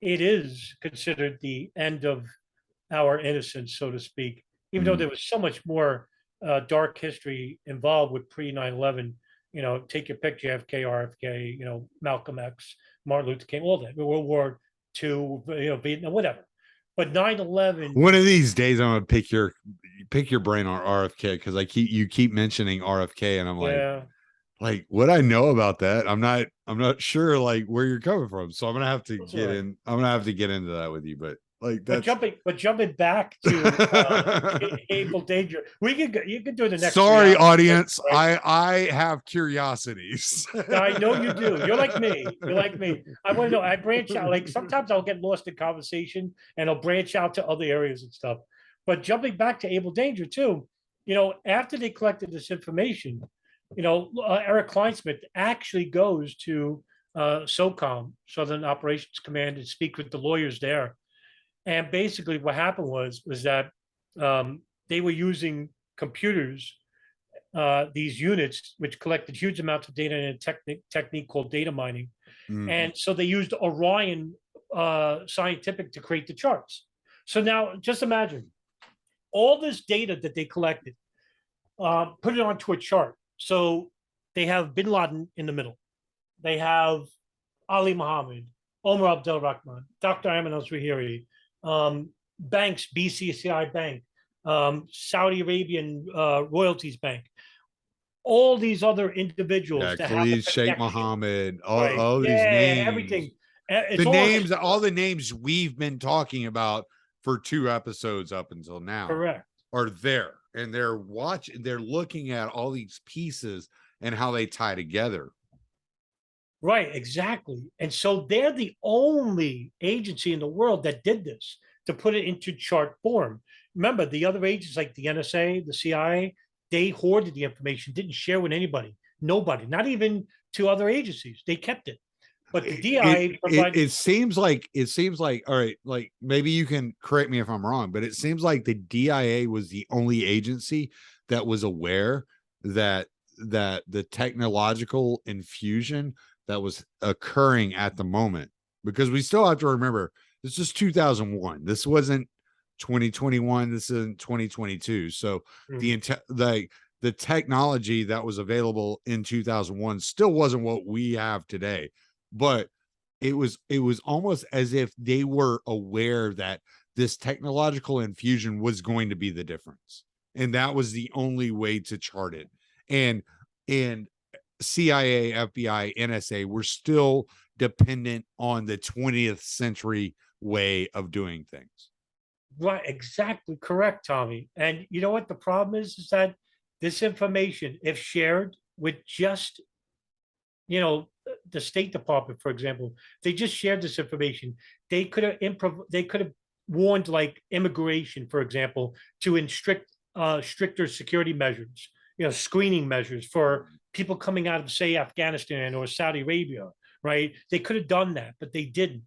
it is considered the end of our innocence, so to speak, even though Mhm. there was so much more dark history involved with pre 9/11. Take your pick, JFK, RFK, Malcolm X, Martin Luther King, all that, World War II, Vietnam, whatever. But 9/11, One of these days, I'm gonna pick your brain on RFK because you keep mentioning RFK, and I'm yeah. like what I know about that. I'm not sure like where you're coming from. So I'm gonna have to That's all right. I'm gonna have to get into that with you. But like that's But jumping back to Abel Danger, you could do the next sorry, reality show, audience. right? I have curiosities. I know you do. You're like me. You're like me. I want to know. I branch out. Like sometimes I'll get lost in conversation and I'll branch out to other areas and stuff. But jumping back to Abel Danger too, After they collected this information, Eric Kleinsmith actually goes to SOCOM, Southern Operations Command, and speak with the lawyers there. And basically, what happened was that they were using computers, these units, which collected huge amounts of data in a technique called data mining. And so they used Orion Scientific to create the charts. So now just imagine all this data that they collected, put it onto a chart. So they have Bin Laden in the middle. They have Ali Muhammad, Omar Abdel Rahman, Dr. Ayman al-Zawahiri, banks, BCCI Bank, Saudi Arabian Royalties Bank, all these other individuals Yeah, that have the Khalid, Sheikh connection, Mohammed, right? all these Yeah, names. everything. It's all All the names we've been talking about for 2 episodes up until now correct. are there. And they're looking at all these pieces and how they tie together. Right, exactly. And so they're the only agency in the world that did this to put it into chart form. Remember, the other agencies like the NSA, the CIA, they hoarded the information, didn't share with anybody, nobody, not even to other agencies. They kept it. But the DIA provided. It seems like all right, like maybe you can correct me if I'm wrong, but it seems like the DIA was the only agency that was aware that the technological infusion that was occurring at the moment, because we still have to remember this is 2001. This wasn't 2021. This isn't 2022. So the technology that was available in 2001 still wasn't what we have today, but it was almost as if they were aware that this technological infusion was going to be the difference, and that was the only way to chart it. And CIA, FBI, NSA were still dependent on the 20th century way of doing things. Right, exactly correct, Tommy. And you know what the problem is that this information, if shared with just, the State Department, for example, they just shared this information. They could have warned like immigration, for example, to stricter security measures, screening measures for people coming out of, say, Afghanistan or Saudi Arabia, right? They could have done that, but they didn't.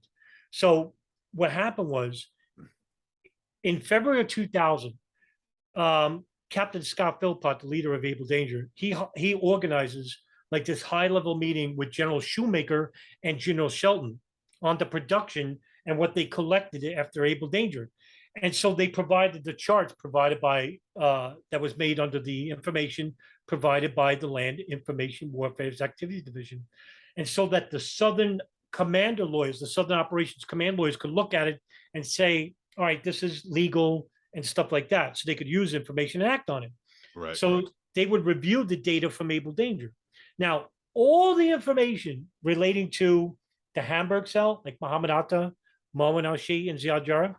So what happened was in February of 2000, Captain Scott Philpott, the leader of Able Danger, he organizes like this high-level meeting with General Shoemaker and General Shelton on the production and what they collected after Able Danger. And so they provided the charts provided by that was made under the information provided by the Land Information Warfare Activities Division. And so that the Southern commander lawyers, the Southern Operations Command lawyers could look at it and say, all right, this is legal and stuff like that. So they could use information and act on it. Right. So they would review the data from Able Danger. Now, all the information relating to the Hamburg cell, like Muhammad Atta, Mohammed al-Shi, and Ziad Jarrah,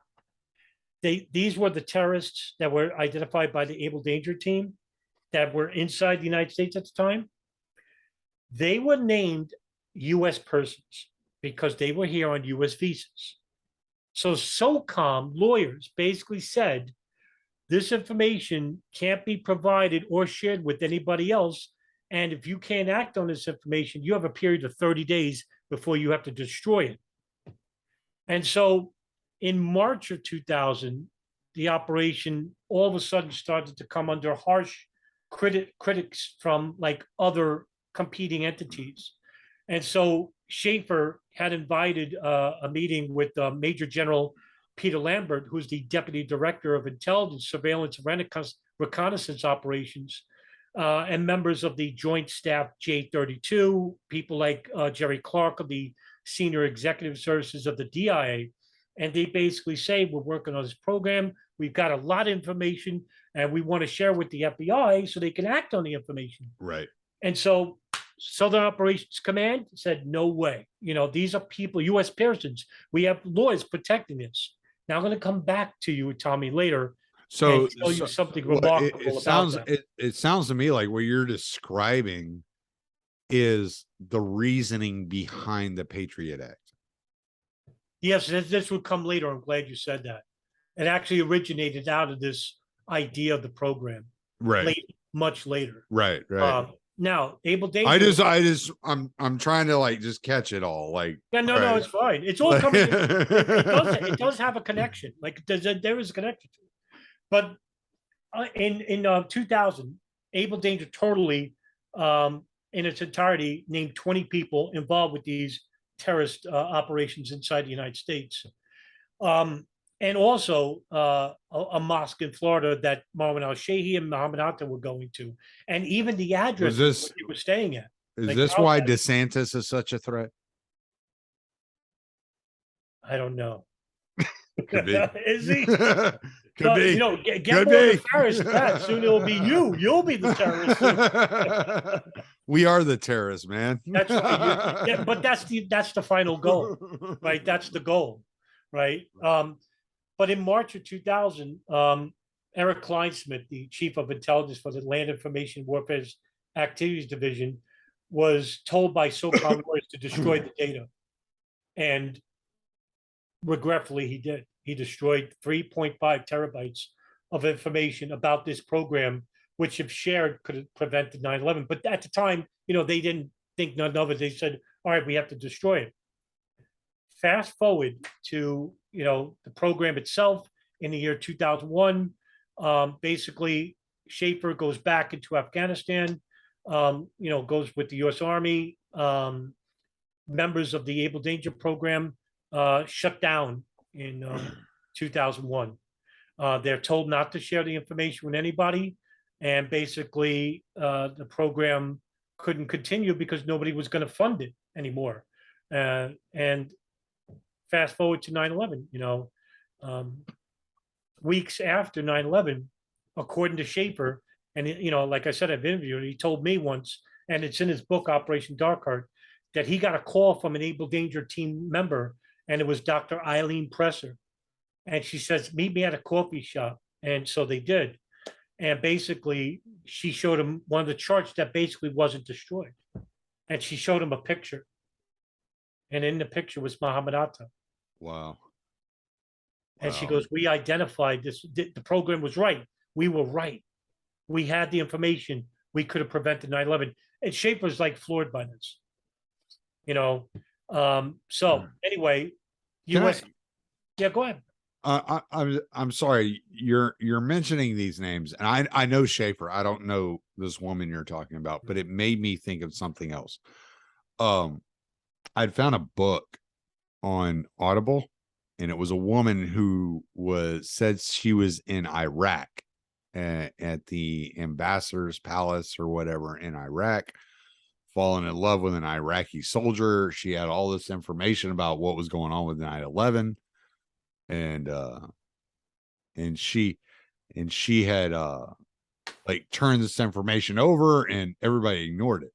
these were the terrorists that were identified by the Able Danger team that were inside the United States at the time. They were named U.S. persons because they were here on U.S. visas. So SOCOM lawyers basically said, this information can't be provided or shared with anybody else. And if you can't act on this information, you have a period of 30 days before you have to destroy it. And so in March of 2000, the operation all of a sudden started to come under harsh critics from like other competing entities. And so Schaefer had invited a meeting with Major General Peter Lambert, who's the Deputy Director of Intelligence, Surveillance, and Reconnaissance Operations, and members of the Joint Staff J32, people like Jerry Clark of the Senior Executive Services of the DIA. And they basically say, we're working on this program. We've got a lot of information and we want to share with the FBI so they can act on the information. Right. And so Southern Operations Command said, no way. These are people, U.S. persons. We have lawyers protecting this. Now I'm going to come back to you, Tommy, later. So show you something remarkable about that. It sounds to me like what you're describing is the reasoning behind the Patriot Act. Yes, this would come later. I'm glad you said that. It actually originated out of this idea of the program. Right. much later. Right. Right. Now, Abel Danger. I'm trying to like just catch it all. Like, Yeah, no, all no, right. it's fine. It's all coming. It does have a connection. Like there is a connection to it. But in 2000, Abel Danger totally, in its entirety, named 20 people involved with these terrorist operations inside the United States. And also a mosque in Florida that Marwan al-Shehi and Muhammad Atta were going to, and even the Was address where this they were staying at. is Like, this how's why that? DeSantis is such a threat? I don't know. Could be. Is he? Could Well, be. get Could more be. nefarious than that. Soon it'll be you. You'll be the terrorist soon. We are the terrorists, man. That's right. But that's the final goal, right? That's the goal, right? But in March of 2000, Eric Kleinsmith, the chief of intelligence for the Land Information Warfare Activities Division, was told by SOCOM lawyers to destroy the data. And regretfully, he did. He destroyed 3.5 terabytes of information about this program, which, if shared, could have prevented 9/11. But at the time, they didn't think none of it. They said, all right, we have to destroy it. Fast forward to, the program itself in the year 2001. Basically, Schaefer goes back into Afghanistan, goes with the U.S. Army. Members of the Able Danger program shut down in 2001. They're told not to share the information with anybody. And basically, the program couldn't continue because nobody was going to fund it anymore. And fast forward to 9/11, weeks after 9/11, according to Schaefer, and, like I said, I've interviewed him, he told me once, and it's in his book, Operation Dark Heart, that he got a call from an Able Danger team member, and it was Dr. Eileen Presser. And she says, meet me at a coffee shop. And so they did. And basically, she showed him one of the charts that basically wasn't destroyed. And she showed him a picture. And in the picture was Muhammad Atta. Wow. And she goes, we identified this. The program was right. We were right. We had the information. We could have prevented 9/11. And Schaefer's like floored by this. So anyway, US. Yeah, go ahead. I'm sorry. You're mentioning these names, and I know Schaefer. I don't know this woman you're talking about, but it made me think of something else. I'd found a book on Audible, and it was a woman who said she was in Iraq at the ambassador's palace or whatever in Iraq, fallen in love with an Iraqi soldier. She had all this information about what was going on with 9/11. And she had like turned this information over, and everybody ignored it.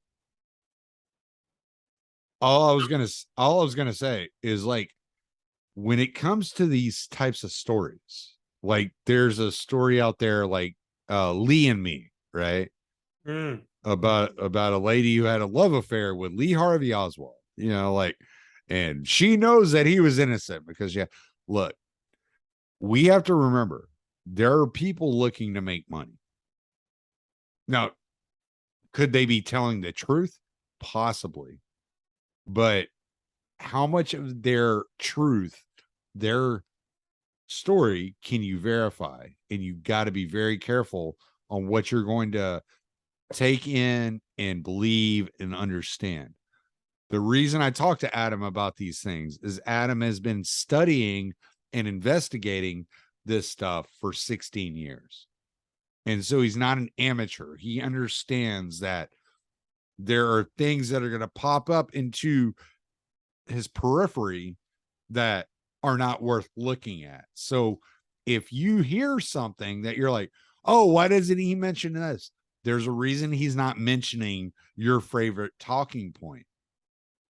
All I was gonna say is, like, when it comes to these types of stories, like there's a story out there like Lee and Me, right? About a lady who had a love affair with Lee Harvey Oswald, like, and she knows that he was innocent because, yeah, look, we have to remember there are people looking to make money. Now, could they be telling the truth? Possibly. But how much of their truth, their story, can you verify? And you got to be very careful on what you're going to take in and believe and understand. The reason I talk to Adam about these things is Adam has been studying and investigating this stuff for 16 years. And so he's not an amateur. He understands that there are things that are going to pop up into his periphery that are not worth looking at. So if you hear something that you're like, oh, why doesn't he mention this? There's a reason he's not mentioning your favorite talking point.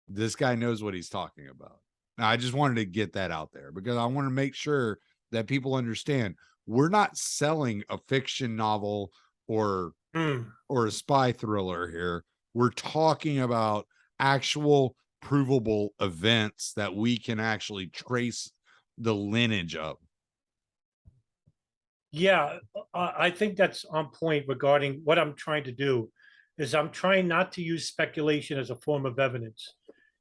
This guy knows what he's talking about. Now, I just wanted to get that out there because I want to make sure that people understand we're not selling a fiction novel or a spy thriller here. We're talking about actual provable events that we can actually trace the lineage of. Yeah, I think that's on point regarding what I'm trying to do is I'm trying not to use speculation as a form of evidence.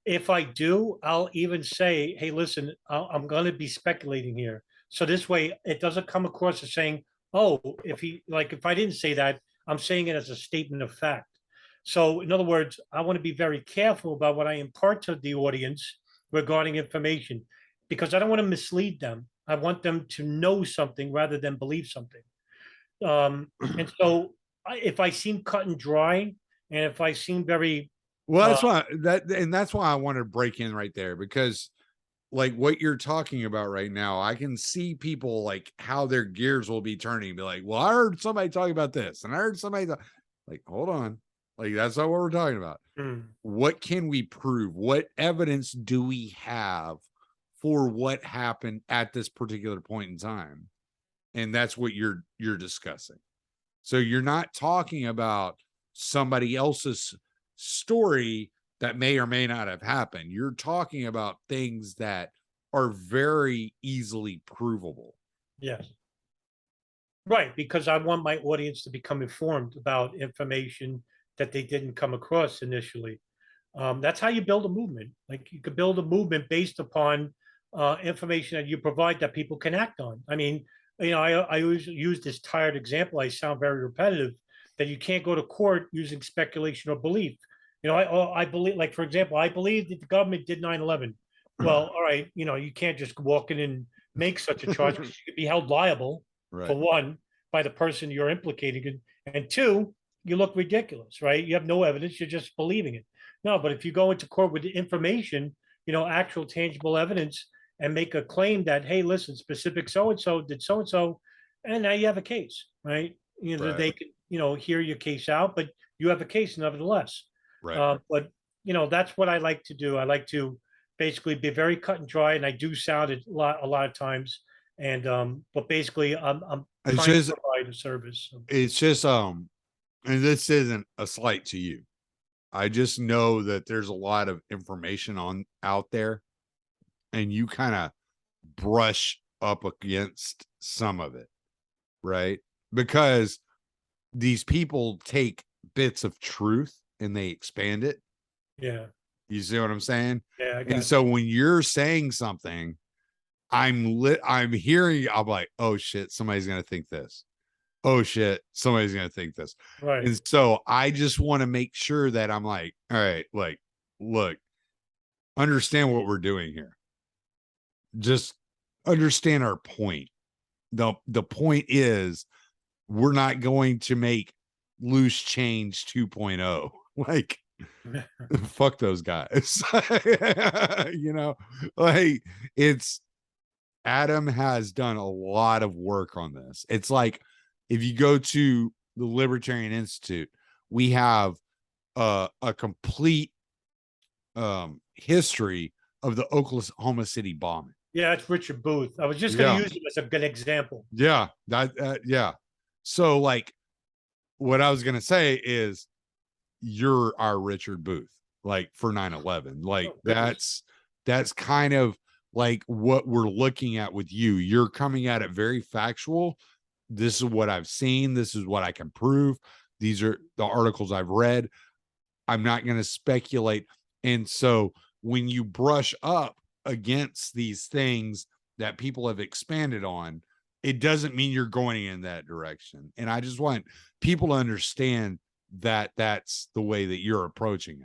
If I do, I'll even say, hey, listen, I'm going to be speculating here. So this way it doesn't come across as saying, oh, if I didn't say that, I'm saying it as a statement of fact. So in other words, I want to be very careful about what I impart to the audience regarding information because I don't want to mislead them. I want them to know something rather than believe something. And so if I seem cut and dry, and if I seem very, Well, uh, that's why I wanted to break in right there, because like what you're talking about right now, I can see people like how their gears will be turning, be like, well, I heard somebody talking about this, and I heard somebody like, hold on, like that's not what we're talking about. hmm, What can we prove? What evidence do we have for what happened at this particular point in time? And that's what you're discussing. So you're not talking about somebody else's story that may or may not have happened. You're talking about things that are very easily provable. yes, right, because I want my audience to become informed about information that they didn't come across initially. That's how you build a movement. Like you could build a movement based upon information that you provide that people can act on. I mean, I always use this tired example. I sound very repetitive that you can't go to court using speculation or belief. I believe, like, for example, I believe that the government did 9/11. Well, all right, you can't just walk in and make such a charge because you could be held liable, Right. for one, by the person you're implicating. And two, you look ridiculous, right? You have no evidence, you're just believing it. No, but if you go into court with information, actual tangible evidence, and make a claim that, hey, listen, specific so and so did so and so, and now you have a case, right? Right. They can, hear your case out, but you have a case nevertheless. Right. But that's what I like to do. I like to basically be very cut and dry, and I do sound it a lot of times. And but basically, I'm It's trying to just provide a service. it's just and this isn't a slight to you. I just know that there's a lot of information on out there, and you kind of brush up against some of it, right? Because these people take bits of truth and they expand it. Yeah, You see what I'm saying? yeah, I And got so you. when you're saying something, I'm hearing, I'm like, oh shit, somebody's gonna think this. Oh shit, somebody's gonna think this. Right. And so I just want to make sure that I'm like, all right, like, look, understand what we're doing here. Just understand our point. The point is we're not going to make loose change 2.0. Like, fuck those guys. you know, like it's Adam has done a lot of work on this. It's like if you go to the Libertarian Institute, we have a complete history of the Oklahoma City bombing. Yeah, it's Richard Booth. I was just going to Yeah, use him as a good example. yeah. So like what I was gonna say is you're our Richard Booth, like for 9/11. Like Oh, goodness. that's kind of like what we're looking at with you. You're coming at it very factual. This is what I've seen. This is what I can prove. These are the articles I've read. I'm not going to speculate. And so when you brush up against these things that people have expanded on, it doesn't mean you're going in that direction. And I just want people to understand that that's the way that you're approaching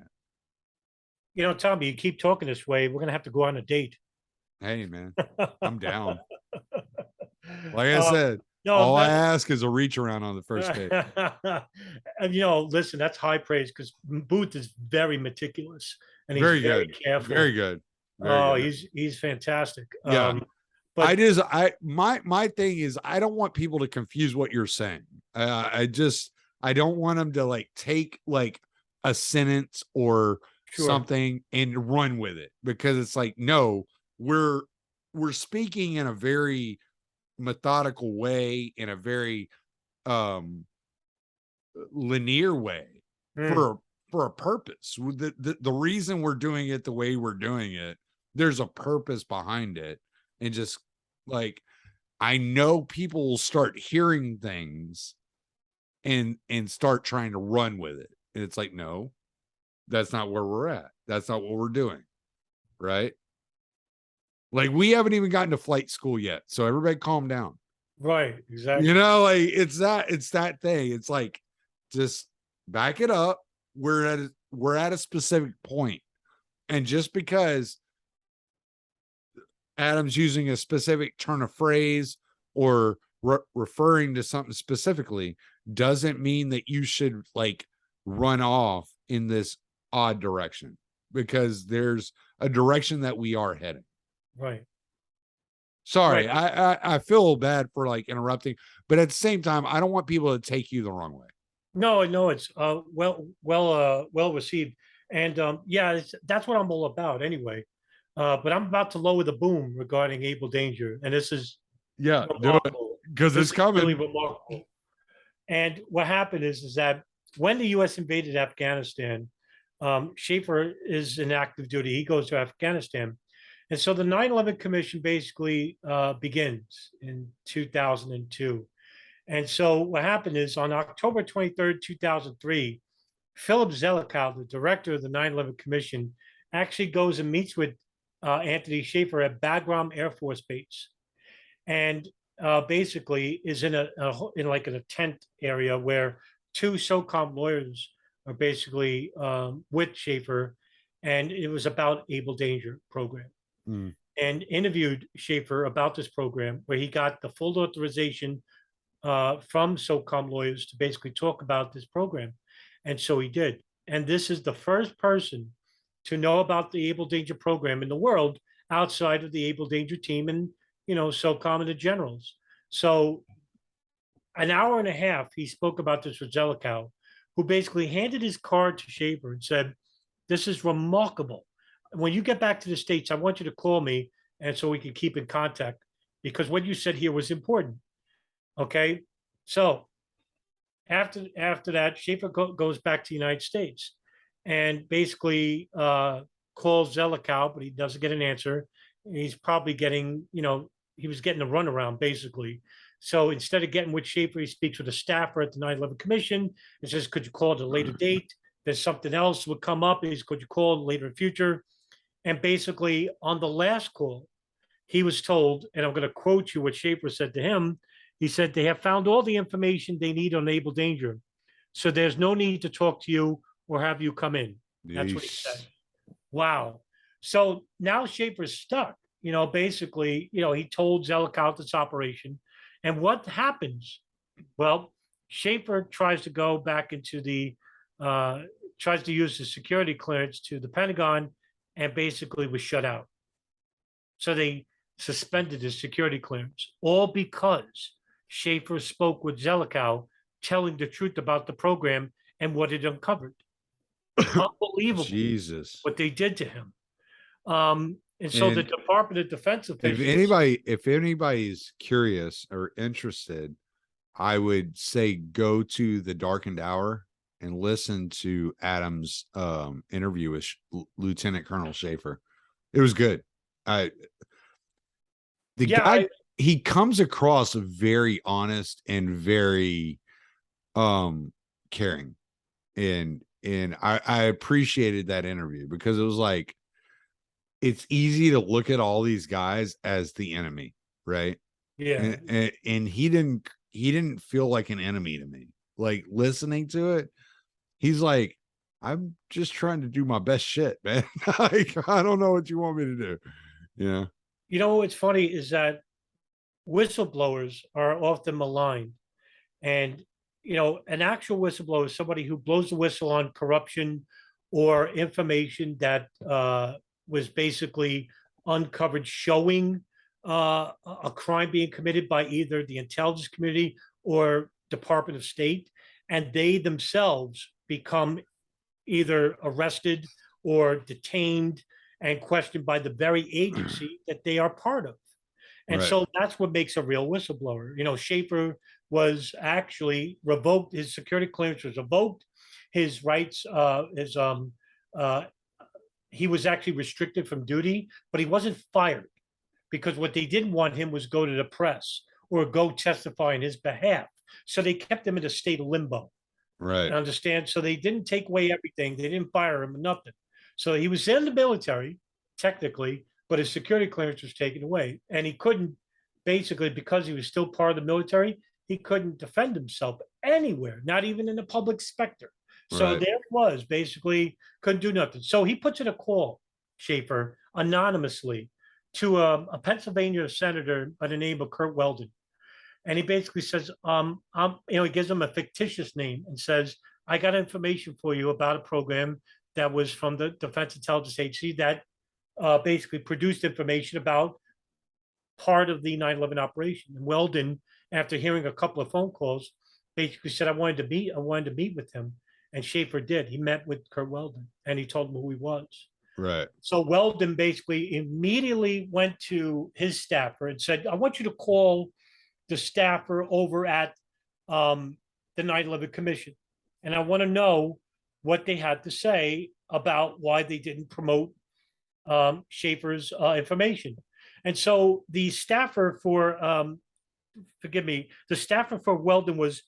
it. Tommy, you keep talking this way, we're going to have to go on a date. Hey, man, I'm down. Like I uh, said, no, all I that, ask is a reach around on the first date. and listen, that's high praise because Booth is very meticulous and he's Very very good. Very careful. good. Very Oh, good. he's fantastic. Yeah. But My thing is I don't want people to confuse what you're saying. I don't want them to like take like a sentence or sure, something and run with it, because it's like, no, we're speaking in a very methodical way, in a very um linear way mm, for for a purpose. The reason we're doing it the way we're doing it, there's a purpose behind it. And just like I know people will start hearing things and start trying to run with it. And it's like, no, that's not where we're at. That's not what we're doing. Right. Like we haven't even gotten to flight school yet. So everybody calm down. Right, You exactly. know, like it's that thing. It's like just back it up. We're at a specific point. And just because Adam's using a specific turn of phrase or referring to something specifically doesn't mean that you should like run off in this odd direction, because there's a direction that we are heading. Right. Sorry, Right. I feel bad for like interrupting, but at the same time, I don't want people to take you the wrong way. No, no, it's well received. And yeah, that's what I'm all about anyway. But I'm about to lower the boom regarding Abel Danger, and this is Yeah, do it remarkable. because This it's is really coming. remarkable. And what happened is that when the U.S. invaded Afghanistan, Schaefer is in active duty. He goes to Afghanistan. And so the 9/11 Commission basically begins in 2002. And so what happened is on October 23rd, 2003, Philip Zelikow, the director of the 9/11 Commission, actually goes and meets with Anthony Schaefer at Bagram Air Force Base, and basically is in a tent area where two SOCOM lawyers are basically with Schaefer, and it was about Able Danger program, Mm. and interviewed Schaefer about this program, where he got the full authorization from SOCOM lawyers to basically talk about this program. And so he did. And this is the first person to know about the Able Danger program in the world outside of the Able Danger team and, SOCOM and the generals. So an hour and a half, he spoke about this with Zelikow, who basically handed his card to Schaefer and said, "This is remarkable. When you get back to the States, I want you to call me, and so we can keep in contact, because what you said here was important." Okay. So after that, Schaefer goes back to the United States and basically calls Zelikow, but he doesn't get an answer. He's probably getting, he was getting a runaround basically. So instead of getting with Schaefer, he speaks with a staffer at the 9/11 Commission and says, "Could you call at a later date? There's something else would come up. He's, could you call later in future?" And basically, on the last call, he was told, and I'm going to quote you what Schaefer said to him. He said, "They have found all the information they need on Able Danger. So there's no need to talk to you or have you come in." That's what he said. Yeesh. Wow. So now Schaefer's stuck. Basically, he told Zelikow this operation. And what happens? Well, Schaefer tries to go back into tries to use the security clearance to the Pentagon, and basically was shut out. So they suspended his security clearance, all because Schaefer spoke with Zelikow, telling the truth about the program and what it uncovered. Unbelievable Jesus. what they did to him. And so the And Department of Defense if officials, anybody's curious or interested, I would say go to the Darkened Hour and listen to Adam's interview with Lieutenant Colonel Schaefer. It was good. I The yeah, guy, he comes across very honest and very caring, and I appreciated that interview, because it was like, it's easy to look at all these guys as the enemy, right? yeah, And he didn't feel like an enemy to me. Like listening to it, he's like, I'm just trying to do my best shit, man. Like, I don't know what you want me to do. Yeah. what's funny is that whistleblowers are often maligned. And, an actual whistleblower is somebody who blows the whistle on corruption or information that was basically uncovered, showing a crime being committed by either the intelligence community or Department of State. And they themselves become either arrested or detained and questioned by the very agency that they are part of. And Right. so that's what makes a real whistleblower. Schaefer was actually revoked. His security clearance was revoked. His rights, uh, he was actually restricted from duty, but he wasn't fired, because what they didn't want him was go to the press or go testify on his behalf. So they kept him in a state of limbo. Right. Understand? So they didn't take away everything. They didn't fire him, nothing. So he was in the military, technically, but his security clearance was taken away. And he couldn't, basically, because he was still part of the military, he couldn't defend himself anywhere, not even in the public specter. So Right. there he was, basically, couldn't do nothing. So he puts in a call, Schaefer, anonymously to a Pennsylvania senator by the name of Kurt Weldon. And he basically says, he gives him a fictitious name and says, I got information for you about a program that was from the Defense Intelligence Agency that basically produced information about part of the 9/11 operation. And Weldon, after hearing a couple of phone calls, basically said, I wanted to meet with him. And Schaefer did. He met with Kurt Weldon and he told him who he was. Right. So Weldon basically immediately went to his staffer and said, I want you to call the staffer over at the 9/11 Commission. And I want to know what they had to say about why they didn't promote Schaefer's information. And so the staffer for, the staffer for Weldon was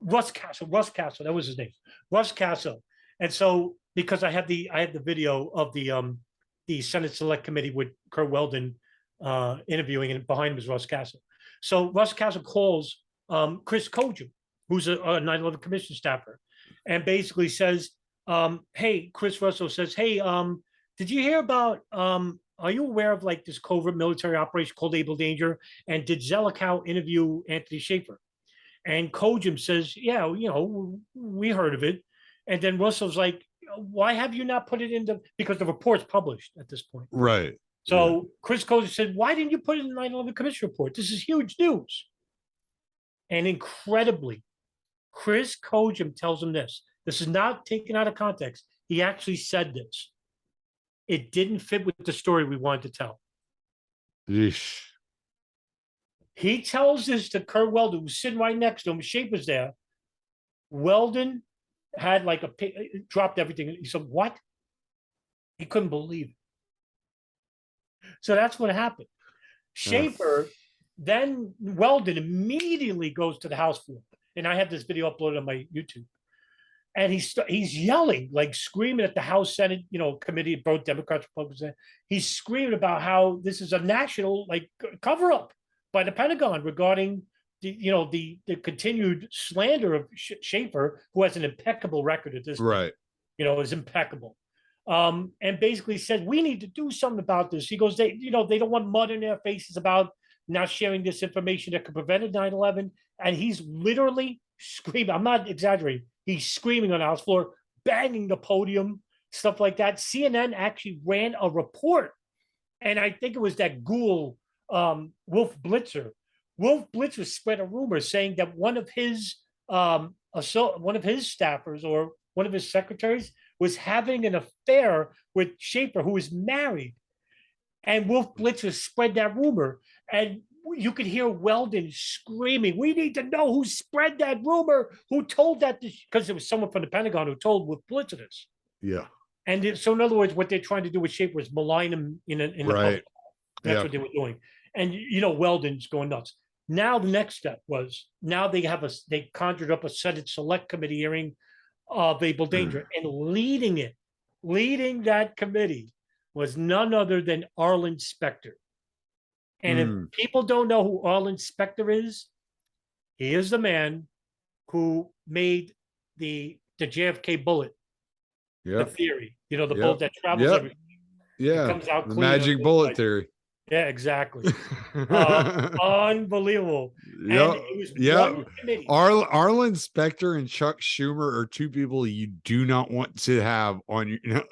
Russ Castle, that was his name, Russ Castle. And so, because I had the video of the Senate Select Committee with Kurt Weldon interviewing, and behind him is Russ Castle. So Russ Castle calls Chris Kojum, who's a 9/11 Commission staffer, and basically says, hey, Chris Russell says, hey, did you hear about, are you aware of like this covert military operation called Abel Danger? And did Zelikow interview Anthony Schaefer? And Kojum says, yeah, we heard of it. And then Russell's like, why have you not put it in because the report's published at this point. Right. So Chris Kojum said, why didn't you put it in the 9/11 Commission report? This is huge news. And incredibly, Chris Kojum tells him this. This is not taken out of context. He actually said this. It didn't fit with the story we wanted to tell. Yeesh. He tells this to Kurt Weldon, who's sitting right next to him. Schaefer's there. Weldon had like dropped everything. He said, what? He couldn't believe it. So that's what happened. Schaefer, then Weldon immediately goes to the House floor. And I have this video uploaded on my YouTube. And he's yelling, like screaming at the House Senate, committee, both Democrats, Republicans. He's screaming about how this is a national cover up by the Pentagon regarding the continued slander of Schaefer, who has an impeccable record at this point. Is impeccable. And basically said, we need to do something about this. He goes, they don't want mud in their faces about not sharing this information that could prevent 9/11. And he's literally screaming. I'm not exaggerating. He's screaming on the House floor, banging the podium, stuff like that. CNN actually ran a report. And I think it was that ghoul, Wolf Blitzer. Wolf Blitzer spread a rumor saying that one of his staffers or one of his secretaries was having an affair with Schaefer, who is married. And Wolf Blitzer spread that rumor. And you could hear Weldon screaming, we need to know who spread that rumor, who told that, because it was someone from the Pentagon who told Wolf Blitzer this. Yeah. And so in other words, what they're trying to do with Schaefer was malign him in the public. That's what they were doing. And Weldon's going nuts. Now the next step was, now they conjured up a Senate Select Committee hearing of Abel Danger, and leading that committee was none other than Arlen Specter. And if people don't know who Arlen Specter is, he is the man who made the JFK bullet, the theory, the bullet that travels everywhere. Yeah, comes out the clean magic bullet theory. Yeah, exactly. Unbelievable. Arlen Specter and Chuck Schumer are two people you do not want to have on your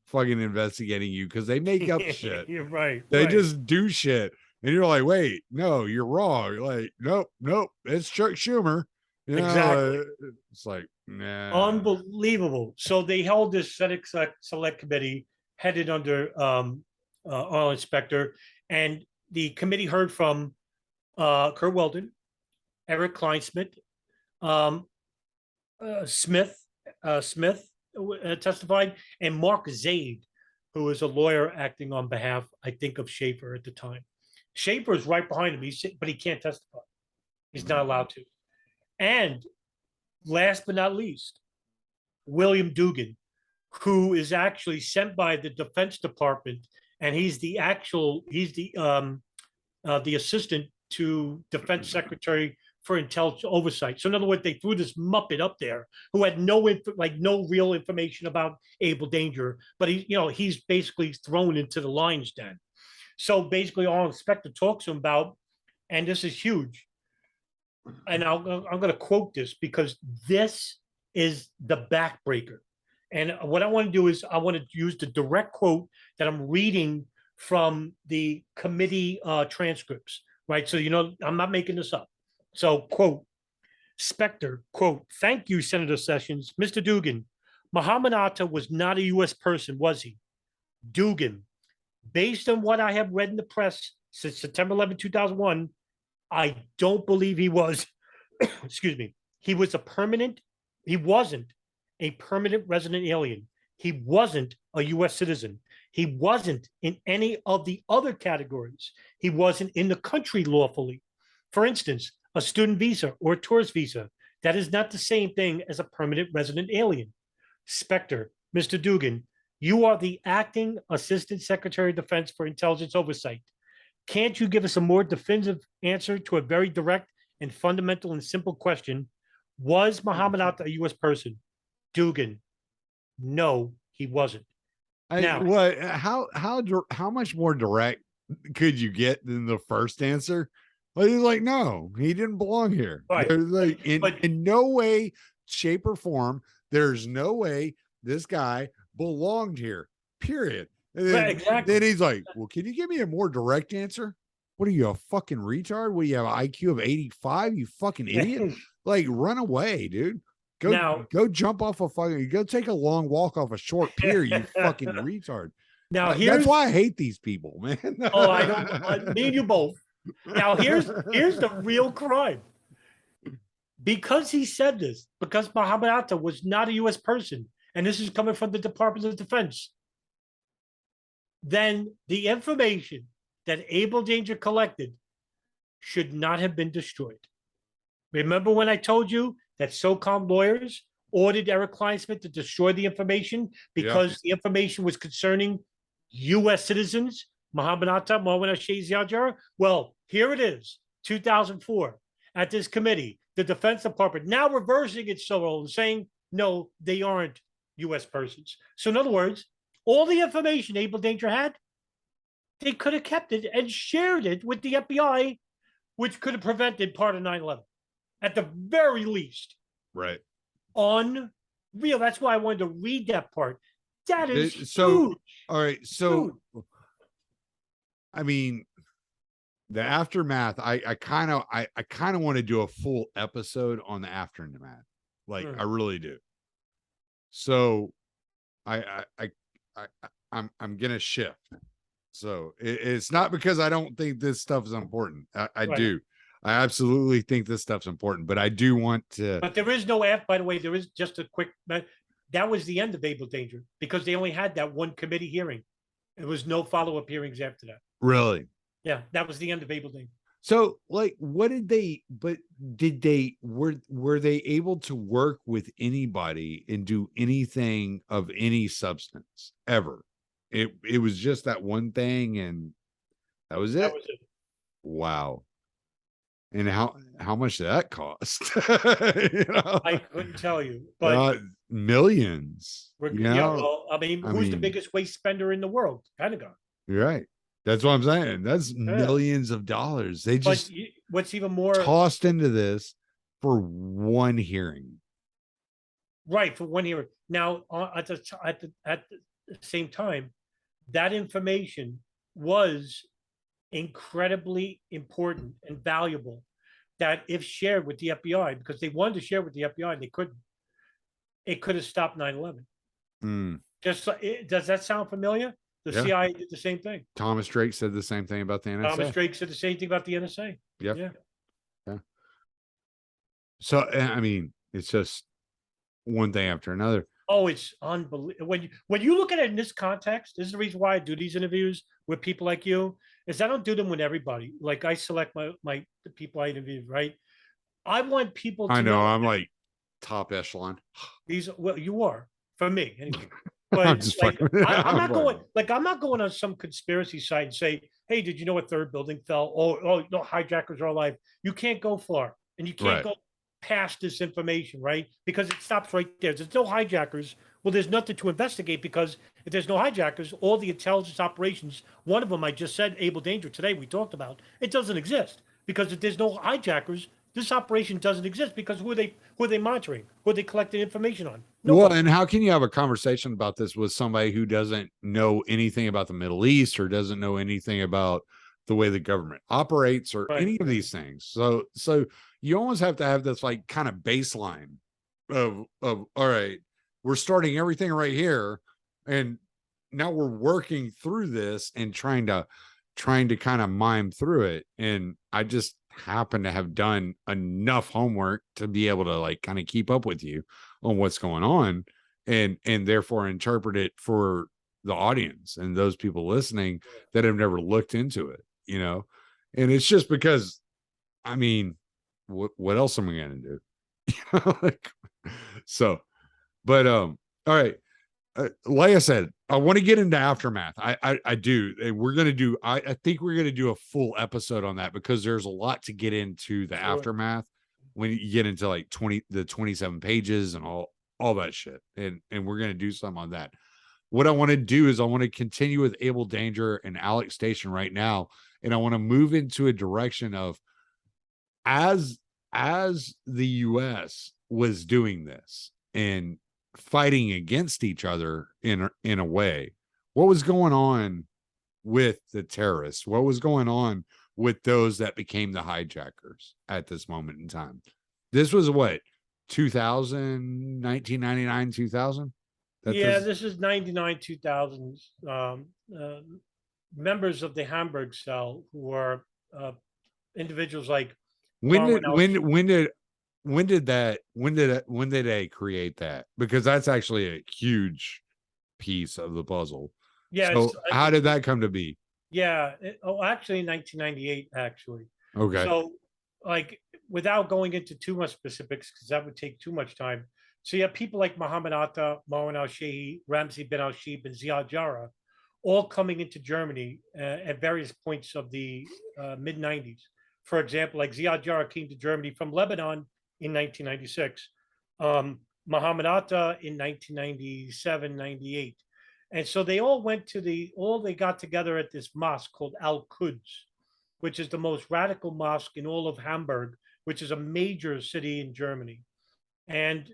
fucking investigating you, because they make up shit. You're right. They just do shit. And you're like, wait, no, you're wrong. You're like, nope, it's Chuck Schumer. Exactly. It's like, nah. Unbelievable. So they held this Senate Select Committee headed under Arlen Specter, and the committee heard from Kurt Weldon, Eric Kleinsmith, Smith testified, and Mark Zaid, who was a lawyer acting on behalf, I think, of Schaefer at the time. Schaefer is right behind him, but he can't testify. He's not allowed to. And last but not least, William Dugan, who is actually sent by the Defense Department, and he's the assistant to Defense Secretary for Intelligence Oversight. So in other words, they threw this Muppet up there who had no real information about Abel Danger, but he's basically thrown into the lion's den. So basically, all Inspector talks to him about, and this is huge, and I'm going to quote this because this is the backbreaker. And what I want to do is I want to use the direct quote that I'm reading from the committee transcripts, right? So, I'm not making this up. So, quote, Specter, quote, "Thank you, Senator Sessions. Mr. Dugan, Muhammad Atta was not a U.S. person, was he? Dugan, based on what I have read in the press since September 11, 2001, I don't believe he was." Excuse me. He wasn't a permanent resident alien. He wasn't a U.S. citizen. He wasn't in any of the other categories. He wasn't in the country lawfully. For instance, a student visa or a tourist visa. That is not the same thing as a permanent resident alien. Specter, Mr. Dugan, you are the acting Assistant Secretary of Defense for Intelligence Oversight. Can't you give us a more definitive answer to a very direct and fundamental and simple question? Was Muhammad Atta a U.S. person? Dugan, no, he wasn't. How much more direct could you get than the first answer? Well, he's like, no, he didn't belong here. Right. Like, in no way, shape, or form, there's no way this guy belonged here. Period. And then, exactly. Then he's like, well, can you give me a more direct answer? What are you, a fucking retard? What, you have an IQ of 85? You fucking idiot. Like, run away, dude. Go jump off a fucking, go take a long walk off a short pier, you fucking retard. Now, that's why I hate these people, man. Oh, I don't, me and you both. Now, here's the real crime. Because he said this, because Muhammad Atta was not a U.S. person, and this is coming from the Department of Defense, then the information that Abel Danger collected should not have been destroyed. Remember when I told you that SOCOM lawyers ordered Eric Kleinsmith to destroy the information because the information was concerning U.S. citizens, Muhammad Atta, Marwan al-Shayzi. Well, here it is, 2004, at this committee, the Defense Department now reversing its role and saying, no, they aren't U.S. persons. So in other words, all the information Abel Danger had, they could have kept it and shared it with the FBI, which could have prevented part of 9/11. At the very least. Right. Unreal. That's why I wanted to read that part. That is huge. All right. So, I mean, the aftermath, I kind of want to do a full episode on the aftermath. Like, I really do. So I'm going to shift. So it's not because I don't think this stuff is important. I do. I absolutely think this stuff's important, but I do want to. But there is no by the way, there is just a quick, that was the end of Abel Danger because they only had that one committee hearing. There was no follow-up hearings after that. Really? Yeah, that was the end of Abel Danger. So, like, were they able to work with anybody and do anything of any substance ever? It was just that one thing, and that was it. That was it. Wow. And how much did that cost? I couldn't tell you, but millions. Well, I mean, who's the biggest waste spender in the world? Pentagon. You're right. That's what I'm saying. That's millions of dollars. They just what's even more tossed into this for one hearing. Right, for one hearing. Now, at the same time, that information was incredibly important and valuable that if shared with the FBI, because they wanted to share with the FBI and they couldn't, it could have stopped 9/11. Just does that sound familiar? The CIA did the same thing. Thomas Drake said the same thing about the NSA. Thomas Drake said the same thing about the NSA. Yep. Yeah. So, I mean, it's just one thing after another. Oh, it's unbelievable. When you look at it in this context, this is the reason why I do these interviews with people like you, is I don't do them with everybody. Like I select the people I interview, right? I want people I to know know I'm like top echelon. these, well, you are for me anyway. I'm But just like fucking with I'm I'm not fucking going with like I'm not going on some conspiracy site and say, hey, did you know a third building fell? Oh, no, hijackers are alive. You can't go far and you can't right. go past this information, right? Because it stops right there. There's no hijackers. Well, there's nothing to investigate because if there's no hijackers, all the intelligence operations, one of them I just said, Able Danger today, we talked about, it doesn't exist. Because if there's no hijackers, this operation doesn't exist because who are they monitoring? Who are they collecting information on? Well, Nobody. and how can you have a conversation about this with somebody who doesn't know anything about the Middle East or doesn't know anything about the way the government operates or Right. any of these things? So you almost have to have this like kind of baseline of all right, we're starting everything right here, and now we're working through this and trying to kind of mime through it. And I just happen to have done enough homework to be able to like kind of keep up with you on what's going on and therefore interpret it for the audience and those people listening that have never looked into it, you know. And it's just because I mean, what else am I gonna do? Like, so but all right, like I said, I want to get into aftermath. I do. And we're gonna do. I think we're gonna do a full episode on that because there's a lot to get into the Sure. aftermath when you get into like 27 pages and all that shit. And we're gonna do some on that. What I want to do is I want to continue with Abel Danger and Alec Station right now, and I want to move into a direction of as as the US was doing this and fighting against each other in a way, what was going on with the terrorists? What was going on with those that became the hijackers at this moment in time? This was what, 2000, 1999, 2000? That Yeah, this this is 99, 2000s. Members of the Hamburg cell who are individuals like when Marwan did al when did they create that? Because that's actually a huge piece of the puzzle. Yeah, So how did that come to be? actually 1998, actually. Okay. So, like, without going into too much specifics, because that would take too much time. So you have people like Muhammad Atta, Marwan al-Shehi, Ramzi bin al-Shib, and Ziad Jarrah, all coming into Germany at various points of the mid 90s. For example, like Ziad Jarrah came to Germany from Lebanon in 1996, Muhammad Atta in 1997, 98. And so they all they got together at this mosque called Al Quds, which is the most radical mosque in all of Hamburg, which is a major city in Germany. And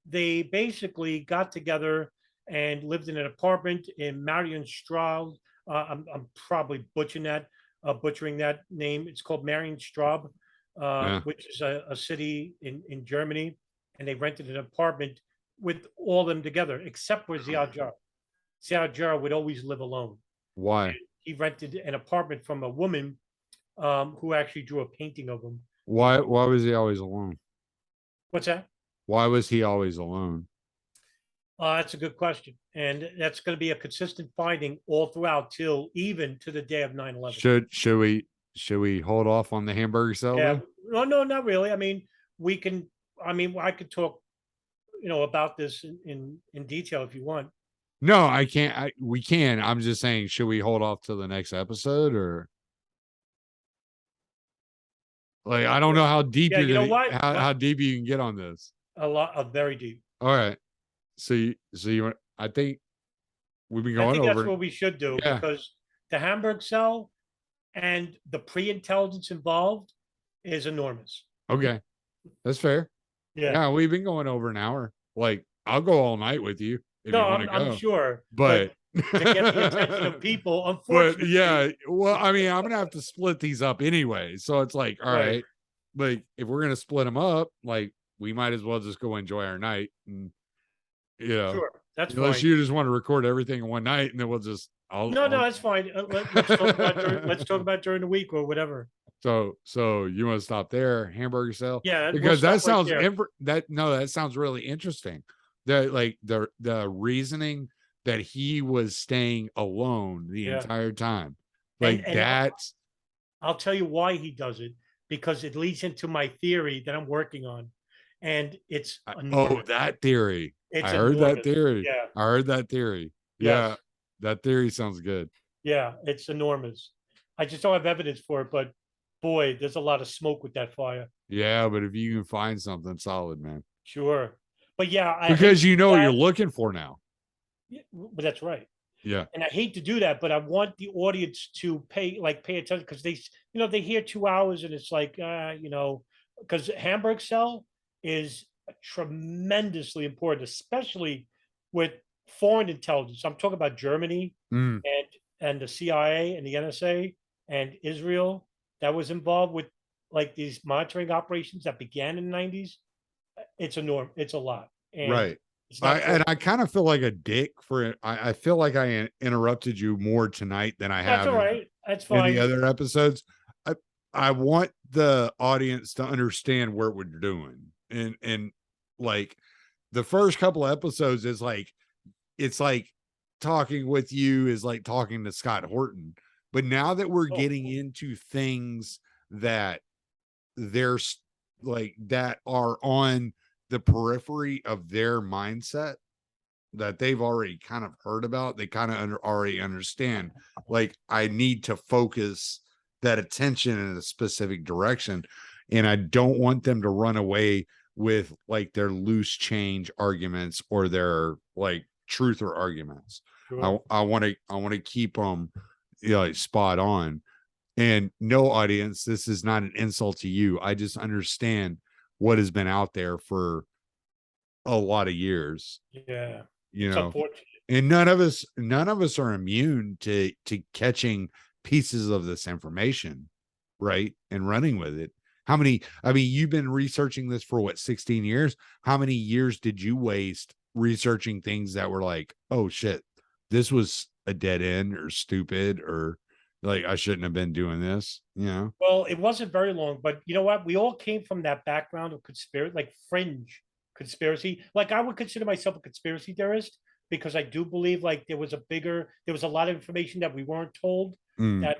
they basically got together and lived in an apartment in Marienstrahl. I'm probably butchering that name. It's called Marienstraub, Yeah. which is a city in Germany. And they rented an apartment with all of them together, except for Ziad Jar. Ziad Jar would always live alone. Why? He rented an apartment from a woman who actually drew a painting of him. Why was he always alone? What's that? Why was he always alone? That's a good question. And that's going to be a consistent finding all throughout till even to the day of 9/11. Should we hold off on the hamburger cell Yeah. then? No, not really. I mean, I could talk, about this in detail if you want. No, I can't. We can. I'm just saying, should we hold off till the next episode or like I don't know how deep Yeah, you're you know gonna what? how deep you can get on this. A lot of very deep. All right. So you I think we've been I going think that's over. what we should do Yeah. because the Hamburg cell and the pre-intelligence involved is enormous. Okay. That's fair. Yeah. Yeah, we've been going over an hour. Like, I'll go all night with you if No, you want to I'm go. sure, But but to get the attention of people, but unfortunately, yeah, well, I mean, I'm gonna have to split these up anyway. So it's like, all right? right, like if we're gonna split them up, like we might as well just go enjoy our night, and you know, Sure, that's unless fine. you just want to record everything in one night, and then we'll just, No, I'll that's fine. Let's talk about during the week or whatever. so you want to stop there, hamburger cell, Yeah, we'll because that stop right sounds there. that no, that sounds really interesting. the reasoning that he was staying alone the Yeah. entire time. And Like that's I'll tell you why he does it, because it leads into my theory that I'm working on. And it's oh, enormous. that theory. It's I heard that enormous. theory. Yeah. I heard that theory. Yeah, Yes. that theory sounds good. Yeah. It's enormous. I just don't have evidence for it, but boy, there's a lot of smoke with that fire. Yeah, but if you can find something solid, man, Sure. But yeah, I hate because to you do know what you're that. looking for now. Yeah, but that's right. Yeah. And I hate to do that, but I want the audience to pay attention, because they hear 2 hours and it's like, because Hamburg Cell is tremendously important, especially with foreign intelligence. I'm talking about Germany Mm, and the CIA and the NSA and Israel that was involved with like these monitoring operations that began in the 90s. It's enormous. It's a lot. And right. it's I not and talked I about. kind of feel like a dick for it. I feel like I interrupted you more tonight than I That's have all right. That's in the fine. other episodes. I I want the audience to understand what we're doing. And like the first couple of episodes is like it's like talking with you is like talking to Scott Horton. But now that we're Oh, getting into things that there's like that are on the periphery of their mindset that they've already kind of heard about, they kind of already understand. Like, I need to focus that attention in a specific direction, and I don't want them to run away with like their loose change arguments or their like truther arguments. sure. I want to keep them, like, spot on. And no, audience, this is not an insult to you. I just understand what has been out there for a lot of years, Yeah. you It's know. unfortunate. And none of us are immune to catching pieces of this information, right? And running with it. How many, I mean, you've been researching this for what, 16 years? How many years did you waste researching things that were like, oh shit, this was a dead end or stupid, or like I shouldn't have been doing this, you know? Well, it wasn't very long, but you know what? We all came from that background of conspiracy, like fringe conspiracy. Like I would consider myself a conspiracy theorist, because I do believe like there was a lot of information that we weren't told Mm,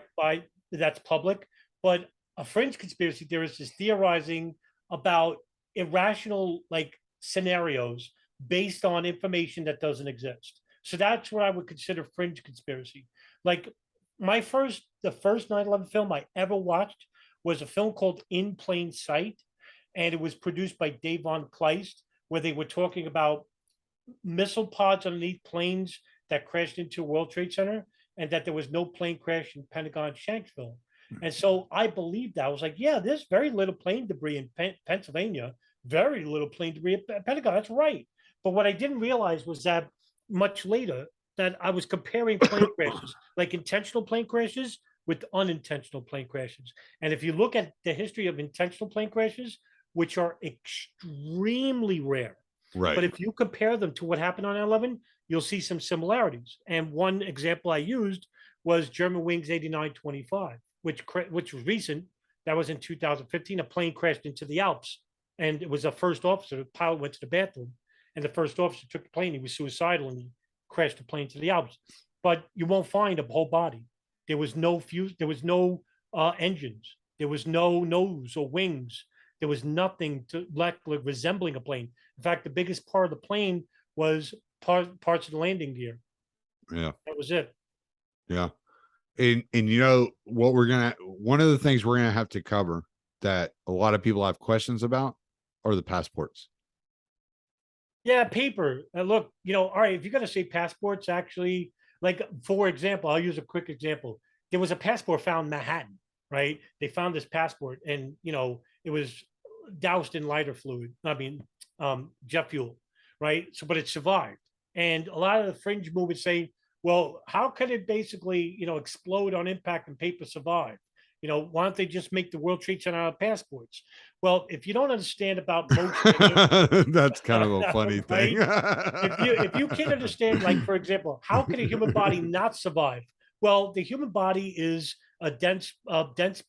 that's public. But a fringe conspiracy theorist is theorizing about irrational like scenarios based on information that doesn't exist. So that's what I would consider fringe conspiracy. Like the first 9/11 film I ever watched was a film called In Plain Sight, and it was produced by Dave Von Kleist, where they were talking about missile pods underneath planes that crashed into World Trade Center, and that there was no plane crash in Pentagon Shanksville. And so I believed that. I was like, yeah, there's very little plane debris in Pennsylvania, very little plane debris at Pentagon. That's right. But what I didn't realize was that much later, that I was comparing plane crashes, like intentional plane crashes with unintentional plane crashes. And if you look at the history of intentional plane crashes, which are extremely rare, but right. if you compare them to what happened on 11, you'll see some similarities. And one example I used was German Wings 8925, which was recent. That was in 2015. A plane crashed into the Alps, and it was a first officer. The pilot went to the bathroom, and the first officer took the plane. He was suicidal, and he crashed the plane to the Alps. But you won't find a whole body. There was no fuse. There was no engines. There was no nose or wings. There was nothing to like resembling a plane. In fact, the biggest part of the plane was parts of the landing gear. Yeah. That was it. Yeah. And you know what, we're gonna one of the things we're gonna have to cover that a lot of people have questions about are the passports. Yeah, paper. Look, all right, if you're going to say passports, actually, like, for example, I'll use a quick example. There was a passport found in Manhattan, right? They found this passport, and, it was doused in lighter fluid. I mean, jet fuel, right? So, but it survived. And a lot of the fringe movements say, well, how could it basically, explode on impact and paper survive? Why don't they just make the World Trade Center out of passports? Well, if you don't understand about motion, That's kind of a funny thing. right? If you can't understand, like, for example, how can a human body not survive? Well, the human body is a dense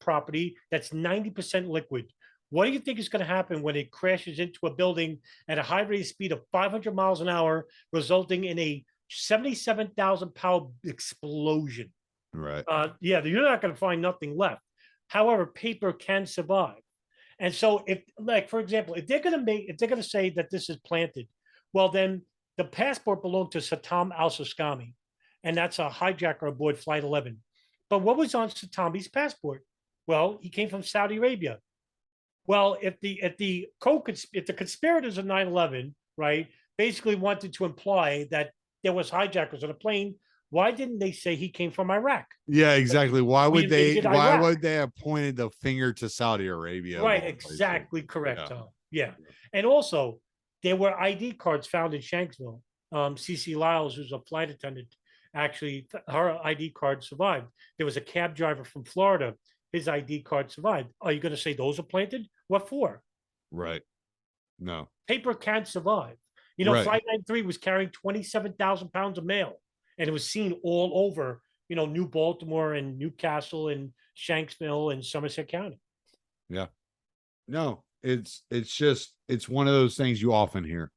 property that's 90% liquid. What do you think is going to happen when it crashes into a building at a high rate of speed of 500 miles an hour, resulting in a 77,000 pound explosion? Right. Yeah, you're not going to find nothing left. However, paper can survive. And so if, like, for example, if they're going to say that this is planted, well, then the passport belonged to Saddam al-Sistami, and that's a hijacker aboard Flight 11. But what was on Saddam's passport? Well, he came from Saudi Arabia. Well, if the conspirators of 9/11, right, basically wanted to imply that there was hijackers on a plane, why didn't they say he came from Iraq? Yeah, exactly. Why We would they? invaded Why Iraq. would they have pointed the finger to Saudi Arabia of Right, all places? exactly correct, Yeah. Tom. Yeah. And also, there were ID cards found in Shanksville. CC Lyles, who's a flight attendant, actually, her ID card survived. There was a cab driver from Florida. His ID card survived. Are you going to say those are planted? What for? Right. No. Paper can't survive. Right. Flight 93 was carrying 27,000 pounds of mail, and it was seen all over, New Baltimore and Newcastle and Shanksville and Somerset County. Yeah. No, it's just it's one of those things you often hear.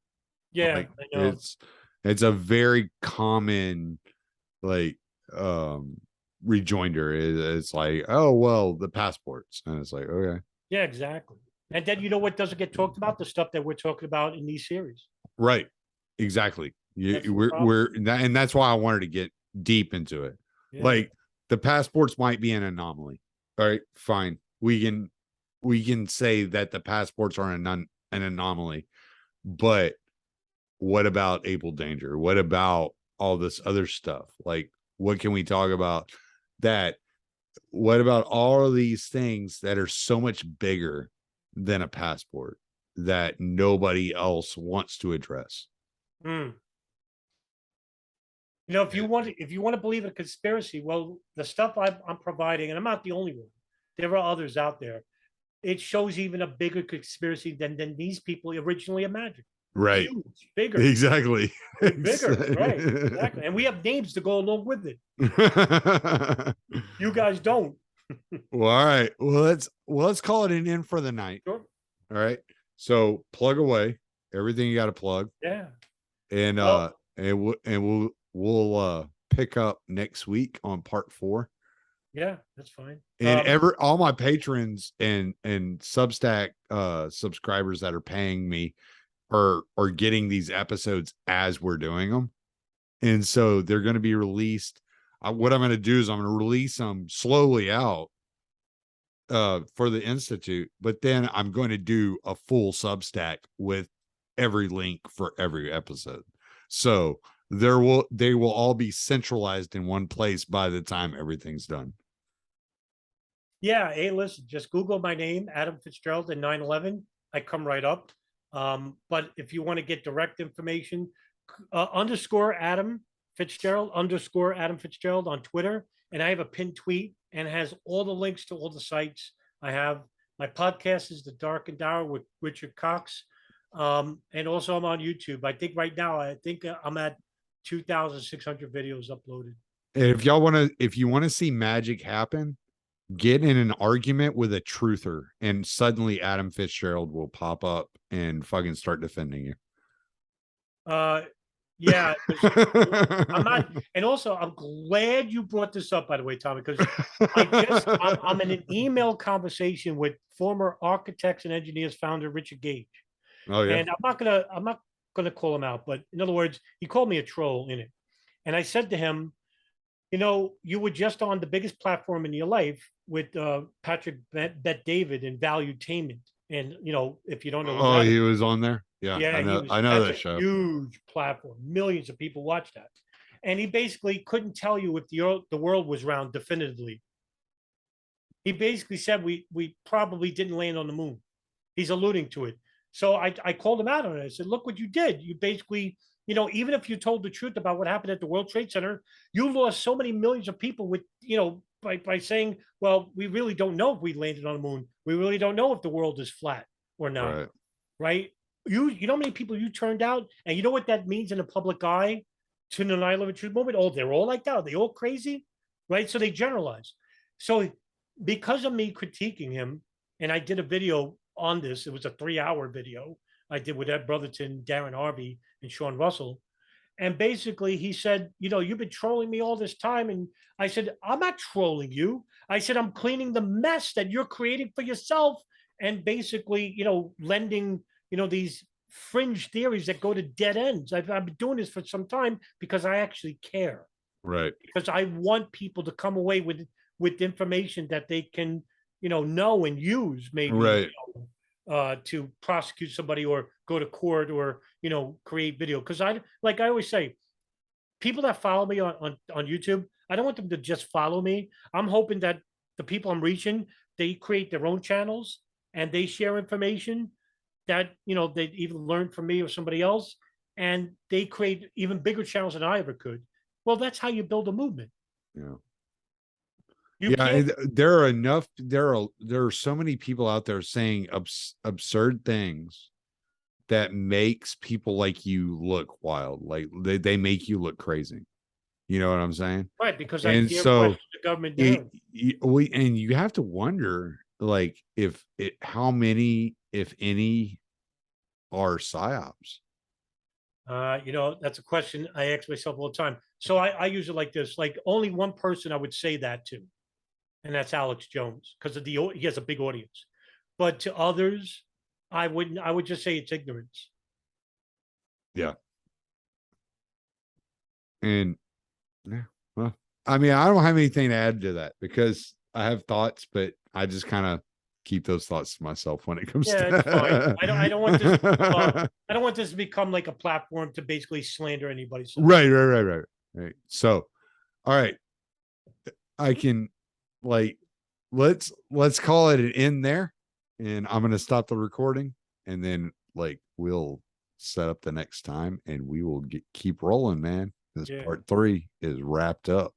Yeah, Like, I know. it's a very common like rejoinder. It's like, oh well, the passports, and it's like, okay, Yeah, exactly. And then you know what doesn't get talked about? The stuff that we're talking about in these series. right, exactly. That's the We're problem. and that's why I wanted to get deep into it. Yeah. Like the passports might be an anomaly. All right, fine. We can say that the passports are an anomaly, but what about Abel Danger? What about all this other stuff? Like, what can we talk about that? What about all of these things that are so much bigger than a passport that nobody else wants to address? Mm. If you want to believe in a conspiracy, well, the stuff I'm providing, and I'm not the only one. There are others out there. It shows even a bigger conspiracy than these people originally imagined. Right. Huge, bigger. Exactly. Bigger, right. Exactly. And we have names to go along with it. You guys don't. Well, all right. Well, let's call it an end for the night. Sure. All right. So plug away everything you got to plug. Yeah. And Well, we'll pick up next week on part 4. yeah, that's fine. And all my patrons and Substack subscribers that are paying me are getting these episodes as we're doing them. And so they're going to be released. What I'm going to do is I'm going to release them slowly out for the Institute, but then I'm going to do a full Substack with every link for every episode. So they will all be centralized in one place by the time everything's done. Yeah, hey, listen, just Google my name, Adam Fitzgerald, and 9/11. I come right up. But if you want to get direct information, underscore Adam Fitzgerald, underscore Adam Fitzgerald on Twitter. And I have a pinned tweet and has all the links to all the sites. I have my podcast is The Dark and Dour with Richard Cox. And also I'm on YouTube. I think right now, I'm at 2,600 videos uploaded. And if you want to see magic happen, get in an argument with a truther, and suddenly Adam Fitzgerald will pop up and fucking start defending you. Yeah, I'm not, and also I'm glad you brought this up, by the way, Tommy, because I'm in an email conversation with former Architects and Engineers founder Richard Gage. Oh yeah. And I'm not gonna call him out, but in other words, he called me a troll in it. And I said to him, you were just on the biggest platform in your life with Patrick Bet David and Valuetainment. And if you don't know, oh, he was on there. Yeah, yeah, I know that's that show. Huge platform, millions of people watch that, and he basically couldn't tell you if the world was round definitively. He basically said we probably didn't land on the moon. He's alluding to it. So I called him out on it. I said, look what you did. You basically, even if you told the truth about what happened at the World Trade Center, you lost so many millions of people with, by saying, well, we really don't know if we landed on the moon. We really don't know if the world is flat or not. Right? You know how many people you turned out, and you know what that means in the public eye to the 9/11 truth movement? Oh, they're all like that. Are they all crazy? Right? So they generalize. So because of me critiquing him, and I did a video on this. It was a 3-hour video I did with Ed Brotherton, Darren Harvey, and Sean Russell. And basically, he said, you've been trolling me all this time. And I said, I'm not trolling you. I said, I'm cleaning the mess that you're creating for yourself. And basically, lending, these fringe theories that go to dead ends. I've been doing this for some time because I actually care. Right. Because I want people to come away with information that they can, know and use, maybe, Right. to prosecute somebody or go to court or create video. Because I always say, people that follow me on YouTube, I don't want them to just follow me. I'm hoping that the people I'm reaching, they create their own channels and they share information that they either learn from me or somebody else, and they create even bigger channels than I ever could. Well, that's how you build a movement. Yeah. You Yeah, can't. there are enough. There are so many people out there saying absurd things that makes people like you look wild. Like they make you look crazy. You know what I'm saying? Right, because I And dare so question the government narrative. and you have to wonder, like, how many, if any, are psyops. That's a question I ask myself all the time. So I use it like this: like, only one person I would say that to, and that's Alex Jones, because he has a big audience. But to others, I wouldn't. I would just say it's ignorance. Yeah. And yeah, well, I mean, I don't have anything to add to that because I have thoughts, but I just kind of keep those thoughts to myself when it comes Yeah, to it's fine. I don't want this. I don't want this to become like a platform to basically slander anybody. So. right. So, all right, I can, like, let's call it an end there, and I'm gonna stop the recording, and then like we'll set up the next time, and we will keep rolling, man. This Yeah. part 3 is wrapped up.